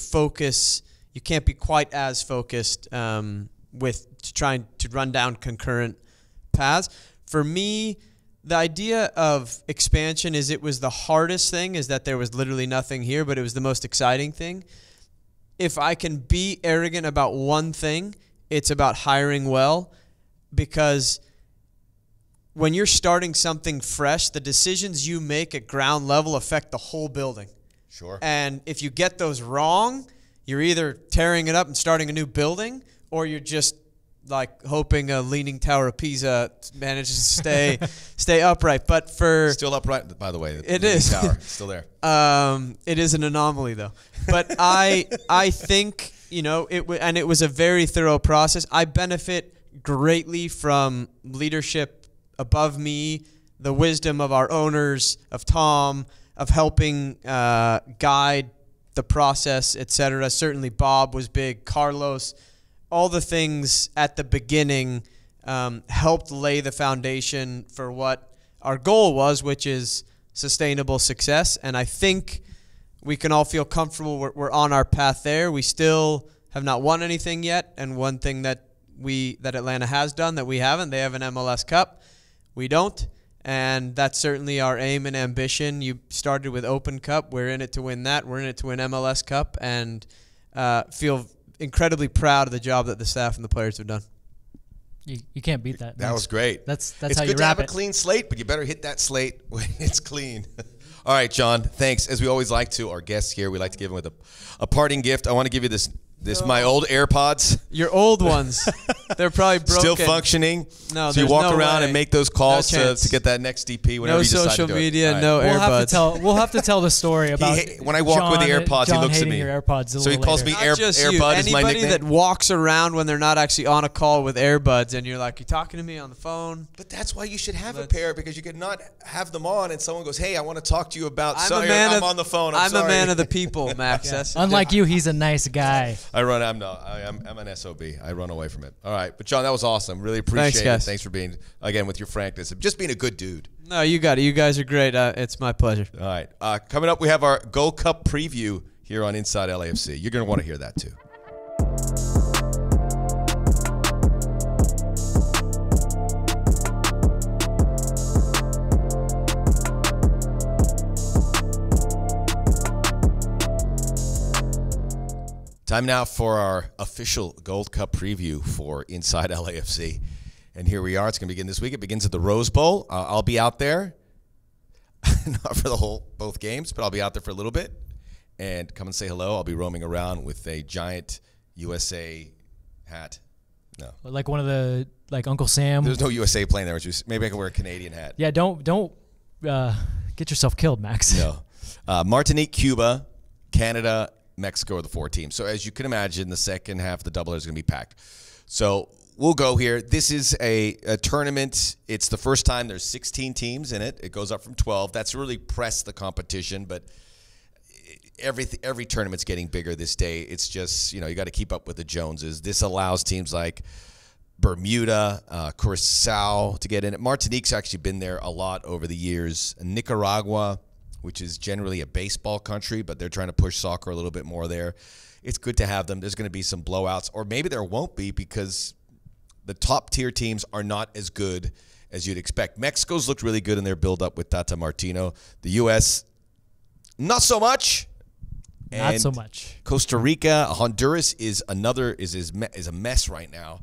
Speaker 3: can't be quite as focused with trying to run down concurrent paths. For me, the idea of expansion it was the hardest thing, is that there was literally nothing here, but it was the most exciting thing. If I can be arrogant about one thing, it's about hiring well, because when you're starting something fresh, the decisions you make at ground level affect the whole building.
Speaker 1: Sure.
Speaker 3: And if you get those wrong, you're either tearing it up and starting a new building, or you're just like hoping a leaning tower of Pisa manages to stay upright. But for
Speaker 1: still upright, by the way.
Speaker 3: It is.
Speaker 1: Tower. It's still there.
Speaker 3: It is an anomaly, though. But I think, you know, it was a very thorough process. I benefit greatly from leadership above me, the wisdom of our owners, of Tom, of helping guide the process, etc. Certainly Bob was big, Carlos. All the things at the beginning helped lay the foundation for what our goal was, which is sustainable success. And I think we can all feel comfortable we're on our path there. We still have not won anything yet. And one thing that Atlanta has done that we haven't, they have an MLS Cup. We don't. And that's certainly our aim and ambition. You started with Open Cup. We're in it to win that. We're in it to win MLS Cup, and feel incredibly proud of the job that the staff and the players have done.
Speaker 2: You can't beat that.
Speaker 1: That was great.
Speaker 2: That's
Speaker 1: it's
Speaker 2: how you
Speaker 1: good to
Speaker 2: wrap
Speaker 1: have a clean slate, but you better hit that slate when it's clean. All right, John, thanks. As we always like to, our guests here, we like to give them with a parting gift. I want to give you this my old AirPods.
Speaker 3: Your old ones. They're probably broken.
Speaker 1: Still functioning.
Speaker 3: No,
Speaker 1: so you walk around
Speaker 3: way.
Speaker 1: and make those calls
Speaker 3: to
Speaker 1: get that next DP whenever
Speaker 3: no
Speaker 1: you decide to
Speaker 3: social
Speaker 1: do it.
Speaker 3: media,
Speaker 1: Right.
Speaker 3: no AirPods.
Speaker 2: We'll have to tell the story about
Speaker 1: when I walk with the AirPods,
Speaker 2: John
Speaker 1: he looks at
Speaker 2: hating
Speaker 1: me.
Speaker 2: Your AirPods a
Speaker 1: So he
Speaker 2: little
Speaker 1: calls
Speaker 2: later.
Speaker 1: me
Speaker 3: Not just you.
Speaker 1: AirBud is my
Speaker 3: Anybody
Speaker 1: nickname.
Speaker 3: that walks around when they're not actually on a call with AirBuds, and you're like, you talking to me on the phone?
Speaker 1: But that's why you should have a pair, because you could not have them on and someone goes, hey, I want to talk to you about
Speaker 3: I'm
Speaker 1: on the phone. I'm sorry.
Speaker 3: a man of the people, Max. That's
Speaker 2: Unlike you, he's a nice guy.
Speaker 1: I'm an SOB. I run away from it. All right. But, John, that was awesome. Really appreciate it.
Speaker 3: guys.
Speaker 1: Thanks for being, again, with your frankness of just being a good dude.
Speaker 3: No, you got it. You guys are great. It's my pleasure.
Speaker 1: All right. Coming up, we have our Gold Cup preview here on Inside LAFC. You're going to want to hear that, too. Time now for our official Gold Cup preview for Inside LAFC. And here we are. It's going to begin this week. It begins at the Rose Bowl. I'll be out there. Not for both games, but I'll be out there for a little bit. And come and say hello. I'll be roaming around with a giant USA hat. No.
Speaker 2: Like one of the, like Uncle Sam.
Speaker 1: There's no USA plane there. Maybe I can wear a Canadian hat.
Speaker 2: Yeah, don't get yourself killed, Max.
Speaker 1: No. Martinique, Cuba, Canada, Mexico are the 4 teams. So as you can imagine, the second half of the doubleheader is going to be packed. So we'll go here. This is a tournament. It's the first time there's 16 teams in it. It goes up from 12. That's really pressed the competition, but every tournament's getting bigger this day. It's just, you got to keep up with the Joneses. This allows teams like Bermuda, Curacao to get in it. Martinique's actually been there a lot over the years. Nicaragua, which is generally a baseball country, but they're trying to push soccer a little bit more there. It's good to have them. There's going to be some blowouts, or maybe there won't be because the top-tier teams are not as good as you'd expect. Mexico's looked really good in their build-up with Tata Martino. The U.S., not so much.
Speaker 2: Not so much.
Speaker 1: Costa Rica, Honduras is a mess right now.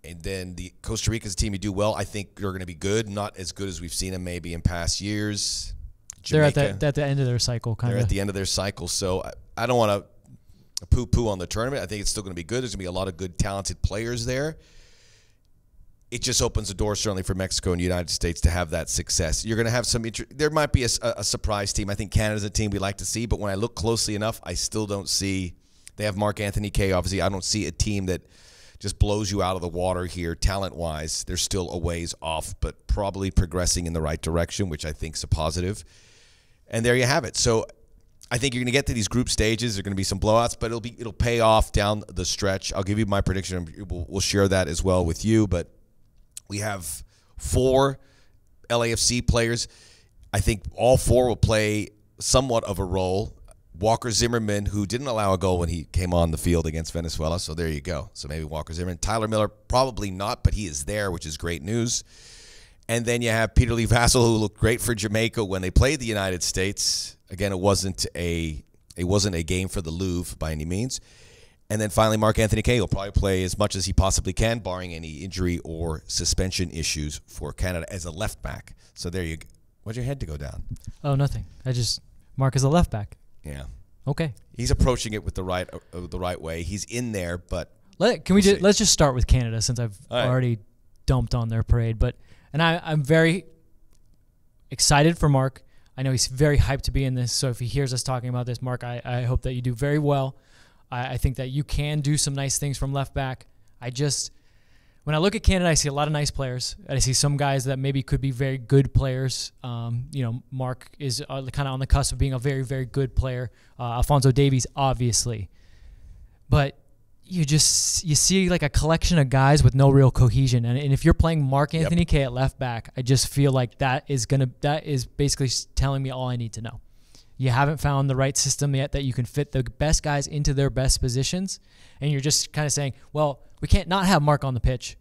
Speaker 1: And then the Costa Rica's a team who do well. I think they're going to be good, not as good as we've seen them maybe in past years. Jamaica,
Speaker 2: they're at the end of their cycle, kind of.
Speaker 1: They're at the end of their cycle, so I don't want to poo-poo on the tournament. I think it's still going to be good. There's going to be a lot of good, talented players there. It just opens the door, certainly, for Mexico and the United States to have that success. You're going to have some there might be a surprise team. I think Canada's a team we like to see, but when I look closely enough, I still don't see – they have Mark Anthony Kaye, obviously. I don't see a team that just blows you out of the water here talent-wise. They're still a ways off, but probably progressing in the right direction, which I think is a positive. And there you have it. So I think you're going to get to these group stages. There are going to be some blowouts, but it'll pay off down the stretch. I'll give you my prediction. We'll share that as well with you. But we have 4 LAFC players. I think all 4 will play somewhat of a role. Walker Zimmerman, who didn't allow a goal when he came on the field against Venezuela. So there you go. So maybe Walker Zimmerman. Tyler Miller, probably not, but he is there, which is great news. And then you have Peter Lee Vassell, who looked great for Jamaica when they played the United States. Again, it wasn't a game for the Louvre by any means. And then finally, Mark Anthony Kaye will probably play as much as he possibly can, barring any injury or suspension issues for Canada as a left back. So there you go. Why'd your head to go down?
Speaker 2: Oh, nothing. Mark is a left back.
Speaker 1: Yeah.
Speaker 2: Okay.
Speaker 1: He's approaching it with the right way. He's in there, but
Speaker 2: let's just start with Canada since I've
Speaker 1: All right.
Speaker 2: already dumped on their parade. I'm very excited for Mark. I know he's very hyped to be in this. So if he hears us talking about this, Mark, I hope that you do very well. I think that you can do some nice things from left back. When I look at Canada, I see a lot of nice players. I see some guys that maybe could be very good players. Mark is kind of on the cusp of being a very, very good player. Alphonso Davies, obviously. But you see like a collection of guys with no real cohesion. And if you're playing Mark Anthony Kaye at left back, I just feel like that is basically telling me all I need to know. You haven't found the right system yet that you can fit the best guys into their best positions. And you're just kind of saying, well, we can't not have Mark on the pitch,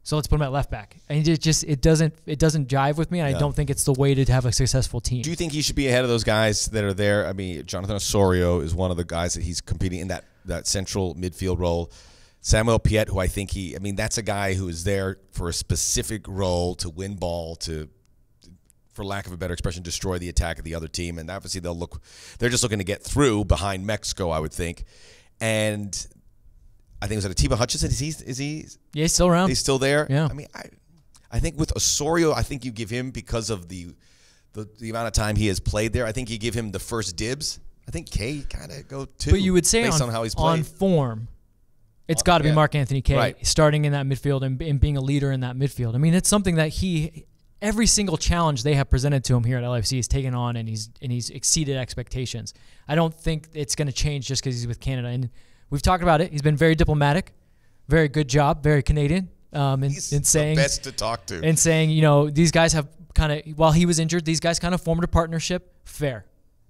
Speaker 2: so let's put him at left back. And it doesn't jive with me, and I don't think it's the way to have a successful team.
Speaker 1: Do you think he should be ahead of those guys that are there? I mean, Jonathan Osorio is one of the guys that he's competing in that central midfield role. Samuel Piette, who that's a guy who is there for a specific role to win ball, to, for lack of a better expression, destroy the attack of the other team. And obviously they're just looking to get through behind Mexico, I would think. And I think it was Atiba Hutchinson. Is he?
Speaker 2: Yeah, he's still around.
Speaker 1: He's still there.
Speaker 2: Yeah.
Speaker 1: I mean, I think with Osorio, I think you give him, because of the amount of time he has played there, I think you give him the first dibs. I think Kaye kind of go too.
Speaker 2: But you would say
Speaker 1: based on how he's played.
Speaker 2: On form, it's got to be Mark Anthony Kaye starting in that midfield and being a leader in that midfield. I mean, it's something that every single challenge they have presented to him here at LAFC he's taken on, and he's exceeded expectations. I don't think it's going to change just because he's with Canada. And we've talked about it. He's been very diplomatic, very good job, very Canadian.
Speaker 1: He's
Speaker 2: in saying
Speaker 1: the best to talk to.
Speaker 2: And saying, these guys have kind of, while he was injured, these guys kind of formed a partnership. Fair.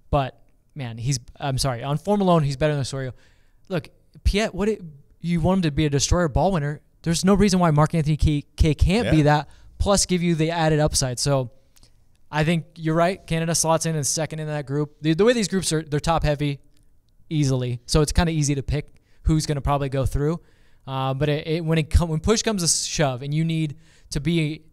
Speaker 2: But, man, on form alone, he's better than Osorio. Look, Piette, you want him to be a destroyer ball winner. There's no reason why Mark Anthony Kaye can't be that, plus give you the added upside. So I think you're right. Canada slots in as second in that group. The way these groups are, they're top heavy easily. So it's kind of easy to pick who's going to probably go through. But when push comes to shove and you need to be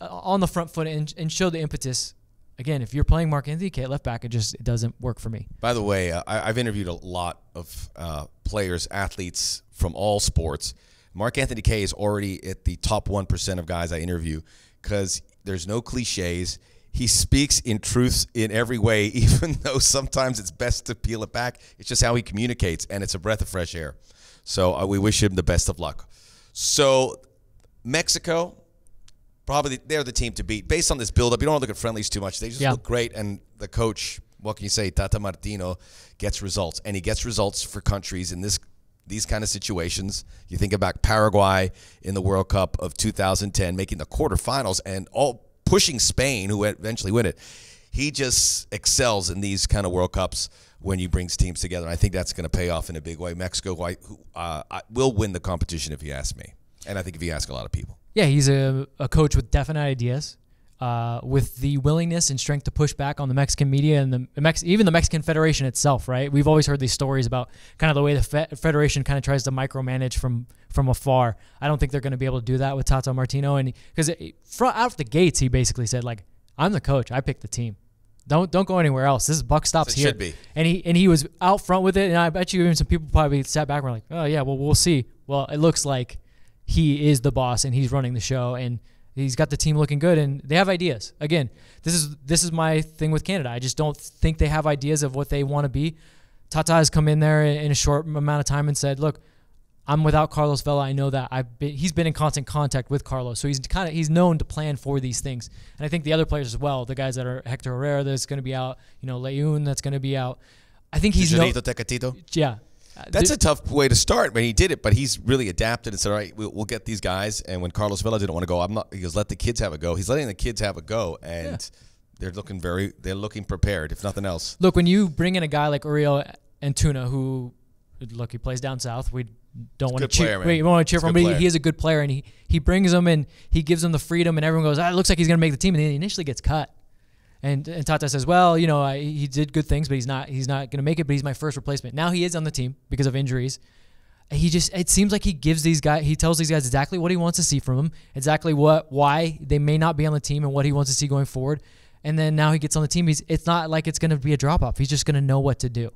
Speaker 2: on the front foot and show the impetus, again, if you're playing Mark Anthony Kaye at left back, it doesn't work for me.
Speaker 1: By the way, I've interviewed a lot of players, athletes from all sports. Mark Anthony Kaye is already at the top 1% of guys I interview because there's no cliches. He speaks in truths in every way, even though sometimes it's best to peel it back. It's just how he communicates, and it's a breath of fresh air. So we wish him the best of luck. So Mexico, probably they're the team to beat. Based on this build-up, you don't want to look at friendlies too much. They just look great, and the coach, what can you say, Tata Martino, gets results. And he gets results for countries in these kind of situations. You think about Paraguay in the World Cup of 2010, making the quarterfinals and all pushing Spain, who eventually win it. He just excels in these kind of World Cups when he brings teams together. And I think that's going to pay off in a big way. Mexico will win the competition if you ask me. And I think if you ask a lot of people.
Speaker 2: Yeah, he's a coach with definite ideas, with the willingness and strength to push back on the Mexican media and even the Mexican Federation itself, right? We've always heard these stories about kind of the way the Federation kind of tries to micromanage from afar. I don't think they're going to be able to do that with Tata Martino. And because out the gates, he basically said, like, I'm the coach. I pick the team. Don't go anywhere else. This buck stops here.
Speaker 1: Should be.
Speaker 2: And he was out front with it. And I bet you even some people probably sat back and were like, oh, yeah, well, we'll see. Well, it looks like he is the boss and he's running the show and he's got the team looking good and they have ideas. Again, this is my thing with Canada. I just don't think they have ideas of what they want to be. Tata has come in there in a short amount of time and said, look, I'm without Carlos Vela. I know that he's been in constant contact with Carlos, so he's known to plan for these things. And I think the other players as well, the guys that are Hector Herrera that's going to be out, Leun that's going to be out. I think he's
Speaker 1: Tecatito.
Speaker 2: Yeah.
Speaker 1: That's a tough way to start when he did it, but he's really adapted and said, all right, we'll get these guys. And when Carlos Vela didn't want to go, he goes, let the kids have a go. He's letting the kids have a go, and they're looking prepared, if nothing else.
Speaker 2: Look, when you bring in a guy like Uriel Antuna, who, look, he plays down south. We don't want to cheer. We want to cheer for him, but he is a good player, and he brings them and he gives them the freedom, and everyone goes, it looks like he's going to make the team, and then he initially gets cut. And Tata says, well, he did good things, but he's not going to make it, but he's my first replacement. Now he is on the team because of injuries. it seems like he tells these guys exactly what he wants to see from them, exactly why they may not be on the team and what he wants to see going forward. And then now he gets on the team. It's not like it's going to be a drop-off. He's just going to know what to do.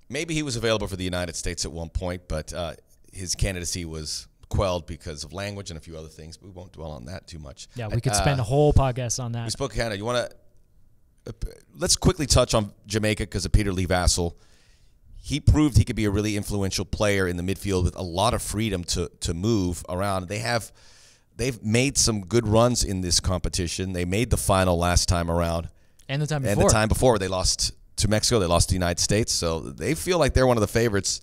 Speaker 1: Maybe he was available for the United States at one point, but his candidacy was quelled because of language and a few other things. But we won't dwell on that too much.
Speaker 2: Yeah, we could spend a whole podcast on that.
Speaker 1: We spoke Canada. You want to let's quickly touch on Jamaica because of Peter Lee Vassell. He proved he could be a really influential player in the midfield with a lot of freedom to move around. They've made some good runs in this competition. They made the final last time around.
Speaker 2: And the time before.
Speaker 1: And the time before, they lost to Mexico. They lost to the United States. So they feel like they're one of the favorites.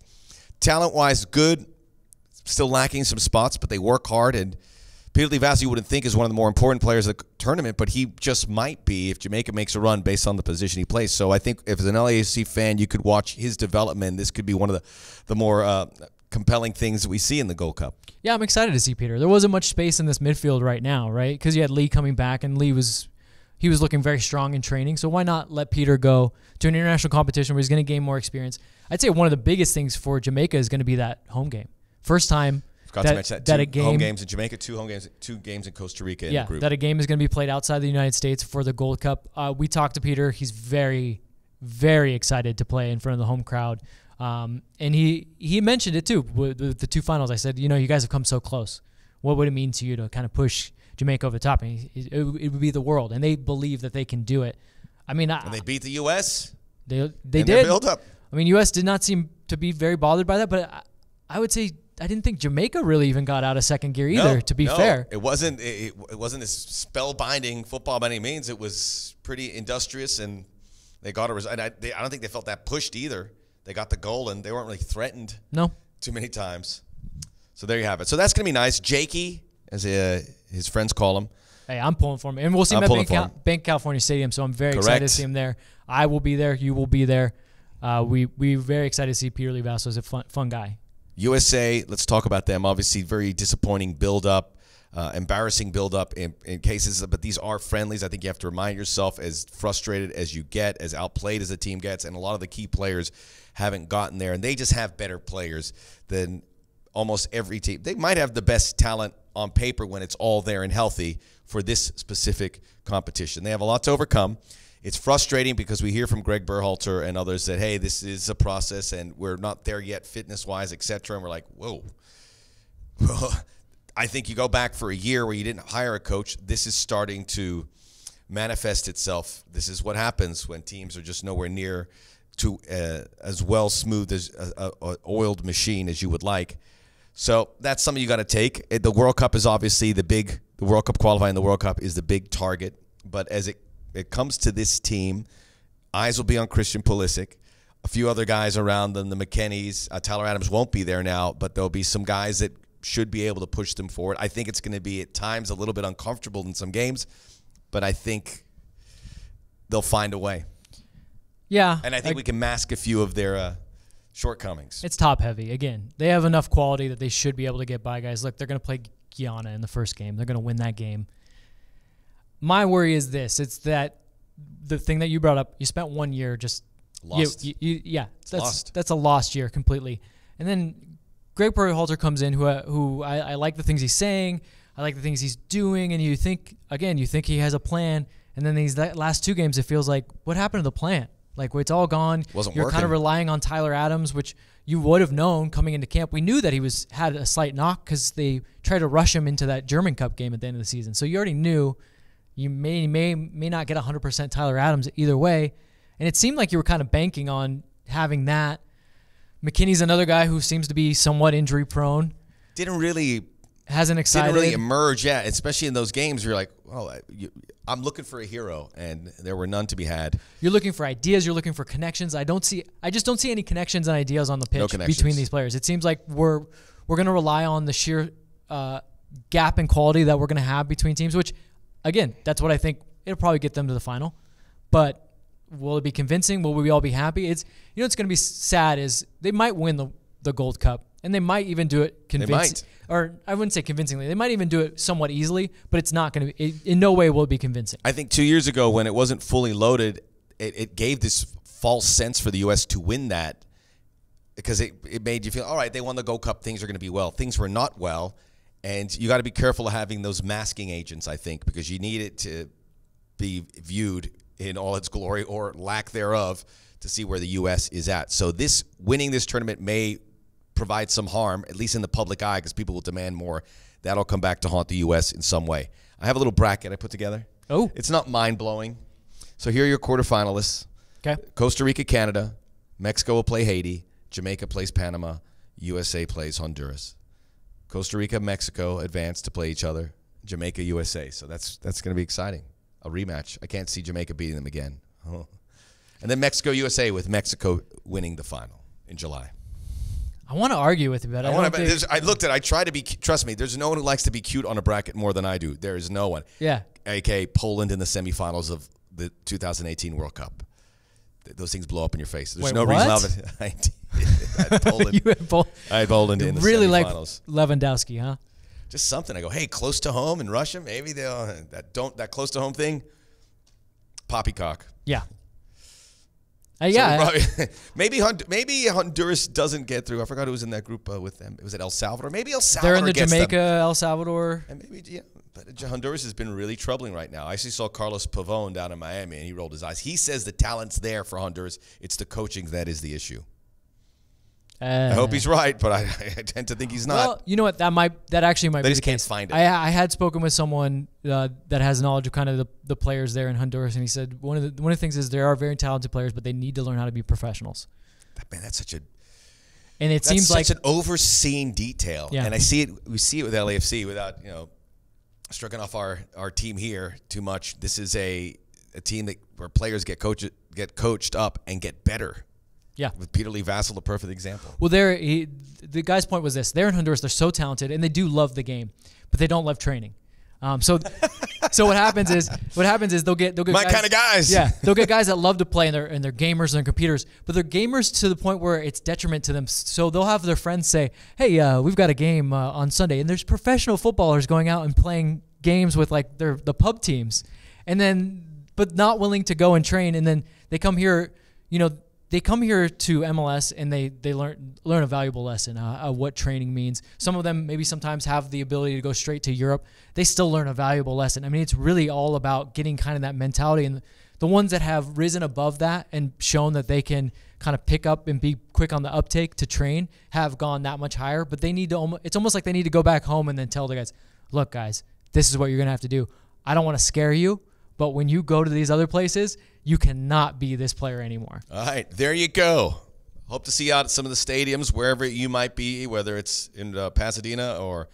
Speaker 1: Talent-wise, good. Still lacking some spots, but they work hard. And Peter Lee Vassell, you wouldn't think is one of the more important players of the tournament, but he just might be if Jamaica makes a run based on the position he plays. So I think if as an LAFC fan, you could watch his development. This could be one of the more compelling things that we see in the Gold Cup.
Speaker 2: Yeah, I'm excited to see Peter. There wasn't much space in this midfield right now, right? Because you had Lee coming back, and Lee was looking very strong in training. So why not let Peter go to an international competition where he's going to gain more experience? I'd say one of the biggest things for Jamaica is going to be that home game. First time
Speaker 1: to mention that a game, home games in Jamaica, two games in Costa Rica in the group.
Speaker 2: That a game is going to be played outside the United States for the Gold Cup. We talked to Peter. He's very, very excited to play in front of the home crowd. And he mentioned it too with the two finals. I said, you guys have come so close. What would it mean to you to kind of push Jamaica over the top? And it would be the world, and they believe that they can do it. I mean,
Speaker 1: and they beat the U.S.
Speaker 2: They did build up. I mean, U.S. did not seem to be very bothered by that, but I would say I didn't think Jamaica really even got out of second gear either. To be fair,
Speaker 1: it wasn't as spellbinding football by any means. It was pretty industrious, and they got a result. And I don't think they felt that pushed either. They got the goal, and they weren't really threatened. Too many times. So there you have it. So that's going to be nice. Jakey, as his friends call him.
Speaker 2: Hey, I'm pulling for him. And we'll see him at Banc of California Stadium, so I'm very excited to see him there. I will be there. You will be there. We're very excited to see Peter Lee Vassell as a fun guy.
Speaker 1: USA, let's talk about them. Obviously, very disappointing build-up, embarrassing build-up in cases, but these are friendlies. I think you have to remind yourself, as frustrated as you get, as outplayed as the team gets, and a lot of the key players haven't gotten there, and they just have better players than almost every team. They might have the best talent on paper when it's all there and healthy for this specific competition. They have a lot to overcome. It's frustrating because we hear from Greg Berhalter and others that, hey, this is a process and we're not there yet fitness-wise, et cetera. And we're like, whoa. Well, I think you go back for a year where you didn't hire a coach. This is starting to manifest itself. This is what happens when teams are just nowhere near to as well smoothed as a oiled machine as you would like. So that's something you got to take. The World Cup is obviously the World Cup qualifying. The World Cup is the big target. But as it comes to this team, eyes will be on Christian Pulisic, a few other guys around them, the McKennies. Tyler Adams won't be there now, but there'll be some guys that should be able to push them forward. I think it's going to be at times a little bit uncomfortable in some games, but I think they'll find a way.
Speaker 2: Yeah.
Speaker 1: And I think we can mask a few of their shortcomings.
Speaker 2: It's top heavy. Again, they have enough quality that they should be able to get by guys. Look, they're going to play Guyana in the first game. They're going to win that game. My worry is this. It's that the thing that you brought up, you spent 1 year just
Speaker 1: lost.
Speaker 2: That's a lost year completely. And then Greg Berhalter comes in, who I like the things he's saying. I like the things he's doing. And you think he has a plan. And then these last two games, it feels like, what happened to the plan? Like, it's all gone. You're
Speaker 1: working.
Speaker 2: kind of relying on Tyler Adams, which you would have known coming into camp. We knew that he had a slight knock because they tried to rush him into that German Cup game at the end of the season. So you already knew you may not get 100% Tyler Adams either way. And it seemed like you were kind of banking on having that. McKinney's another guy who seems to be somewhat injury prone. Hasn't excited.
Speaker 1: Didn't really emerge yet, especially in those games where you're like, oh, I'm looking for a hero, and there were none to be had.
Speaker 2: You're looking for ideas. You're looking for connections. I just don't see any connections and ideas on the pitch between these players. It seems like we're going to rely on the sheer gap in quality that we're going to have between teams, which, again, that's what I think. It'll probably get them to the final. But will it be convincing? Will we all be happy? It's going to be sad is they might win the Gold Cup, and they might even do it convincing. Or I wouldn't say convincingly. They might even do it somewhat easily, but it's not going to be. In no way will it be convincing.
Speaker 1: I think 2 years ago when it wasn't fully loaded, it gave this false sense for the U.S. to win that. because it made you feel, all right, they won the Gold Cup, things are going to be well. Things were not well, and you got to be careful of having those masking agents, I think, because you need it to be viewed in all its glory or lack thereof to see where the U.S. is at. So winning this tournament may provide some harm, at least in the public eye, because people will demand more. That'll come back to haunt the U.S. in some way. I have a little bracket I put together.
Speaker 2: Oh.
Speaker 1: It's not mind-blowing. So here are your quarterfinalists.
Speaker 2: Okay.
Speaker 1: Costa Rica, Canada. Mexico will play Haiti. Jamaica plays Panama. USA plays Honduras. Costa Rica, Mexico advance to play each other. Jamaica, USA. So that's going to be exciting. A rematch. I can't see Jamaica beating them again. Oh. And then Mexico, USA, with Mexico winning the final in July.
Speaker 2: I want to argue with you, but
Speaker 1: I try to be, trust me, there's no one who likes to be cute on a bracket more than I do. There is no one.
Speaker 2: Yeah.
Speaker 1: A.k.a. Poland in the semifinals of the 2018 World Cup. Those things blow up in your face. There's no reason of it. I had Poland. I had Poland in the
Speaker 2: really
Speaker 1: semifinals.
Speaker 2: Like Lewandowski, huh?
Speaker 1: Just something. I go, hey, close to home in Russia, maybe they'll that close to home thing. Poppycock.
Speaker 2: Yeah.
Speaker 1: Maybe Honduras doesn't get through. I forgot who was in that group with them. Was it El Salvador? Maybe El Salvador.
Speaker 2: They're in the
Speaker 1: gets
Speaker 2: Jamaica,
Speaker 1: them.
Speaker 2: El Salvador.
Speaker 1: And maybe, yeah. But Honduras has been really troubling right now. I actually saw Carlos Pavón down in Miami, and he rolled his eyes. He says the talent's there for Honduras. It's the coaching that is the issue. I hope he's right, but I tend to think he's not.
Speaker 2: Well, you know what? That actually might be.
Speaker 1: They just can't find it.
Speaker 2: I had spoken with someone that has knowledge of kind of the players there in Honduras, and he said one of the things is there are very talented players, but they need to learn how to be professionals.
Speaker 1: Man, that's such a.
Speaker 2: And it seems like
Speaker 1: such an overseen detail.
Speaker 2: Yeah.
Speaker 1: And we see it with LAFC without striking off our team here too much. This is a team where players get coached up and get better.
Speaker 2: Yeah.
Speaker 1: With Peter Lee Vassell, the perfect example.
Speaker 2: Well, the guy's point was this. They're in Honduras. They're so talented, and they do love the game, but they don't love training. So what happens is they'll get
Speaker 1: my kind of guys.
Speaker 2: Yeah, they'll get guys that love to play, and they're gamers and they're computers, but they're gamers to the point where it's detriment to them. So they'll have their friends say, hey, we've got a game on Sunday, and there's professional footballers going out and playing games with like the pub teams, but not willing to go and train, and then they come here, They come here to MLS and they learn a valuable lesson of what training means. Some of them maybe sometimes have the ability to go straight to Europe. They still learn a valuable lesson. I mean, it's really all about getting kind of that mentality. And the ones that have risen above that and shown that they can kind of pick up and be quick on the uptake to train have gone that much higher. But they need to. It's almost like they need to go back home and then tell the guys, look, guys, this is what you're going to have to do. I don't want to scare you, but when you go to these other places, you cannot be this player anymore.
Speaker 1: All right, there you go. Hope to see you out at some of the stadiums, wherever you might be, whether it's in Pasadena or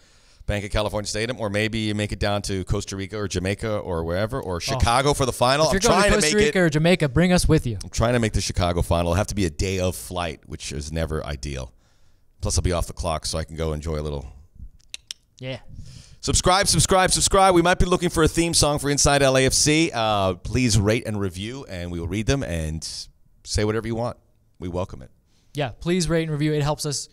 Speaker 1: Banc of California Stadium, or maybe you make it down to Costa Rica or Jamaica or wherever, or Chicago for the final.
Speaker 2: If you're going to Costa Rica or Jamaica, bring us with you.
Speaker 1: I'm trying to make the Chicago final. It'll have to be a day of flight, which is never ideal. Plus, I'll be off the clock, so I can go enjoy a little.
Speaker 2: Yeah.
Speaker 1: Subscribe. We might be looking for a theme song for Inside LAFC. Please rate and review, and we will read them and say whatever you want. We welcome it.
Speaker 2: Yeah, please rate and review. It helps us,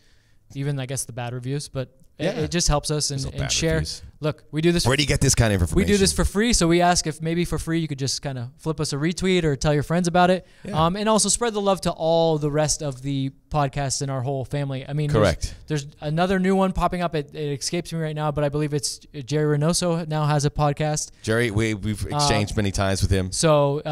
Speaker 2: even, I guess, the bad reviews, but it just helps us and share. Reviews. Look, we do this.
Speaker 1: Where do you get this kind of information?
Speaker 2: We do this for free, so we ask if maybe for free you could just kind of flip us a retweet or tell your friends about it. Yeah. And also spread the love to all the rest of the podcasts in our whole family. I mean,
Speaker 1: correct.
Speaker 2: There's another new one popping up. It escapes me right now, but I believe it's Jerry Reynoso now has a podcast.
Speaker 1: Jerry, we've exchanged many times with him.
Speaker 2: So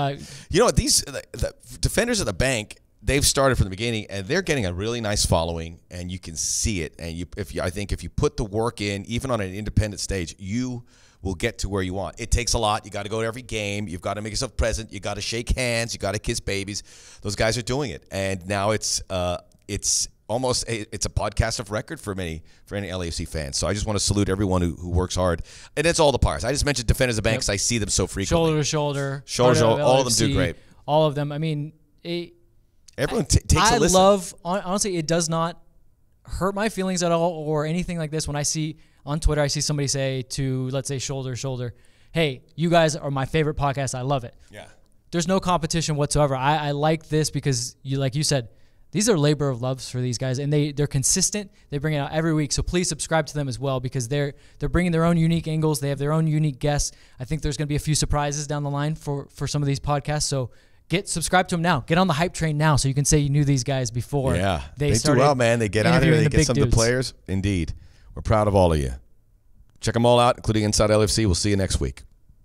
Speaker 1: you know what? These the defenders of the bank, they've started from the beginning, and they're getting a really nice following, and you can see it. And I think if you put the work in, even on an independent stage, you will get to where you want. It takes a lot. You got to go to every game. You've got to make yourself present. You got to shake hands. You got to kiss babies. Those guys are doing it, and now it's almost it's a podcast of record for any LAFC fans. So I just want to salute everyone who works hard, and it's all the parts. I just mentioned defenders of the bank because I see them so frequently.
Speaker 2: Shoulder to shoulder.
Speaker 1: All of them do great.
Speaker 2: All of them. I mean,
Speaker 1: everyone takes a listen.
Speaker 2: I love, honestly, it does not hurt my feelings at all or anything like this when I see on Twitter, I see somebody say to, let's say, shoulder, hey, you guys are my favorite podcast. I love it.
Speaker 1: Yeah.
Speaker 2: There's no competition whatsoever. I like this because, like you said, these are labor of loves for these guys, and they're consistent. They bring it out every week, so please subscribe to them as well because they're bringing their own unique angles. They have their own unique guests. I think there's going to be a few surprises down the line for some of these podcasts, so subscribe to them now. Get on the hype train now so you can say you knew these guys before.
Speaker 1: Yeah, they do
Speaker 2: started
Speaker 1: well, man. They get out here,
Speaker 2: interviewing
Speaker 1: they
Speaker 2: the
Speaker 1: get
Speaker 2: big
Speaker 1: some of the
Speaker 2: dudes.
Speaker 1: players. Indeed. We're proud of all of you. Check them all out, including Inside LFC. We'll see you next week.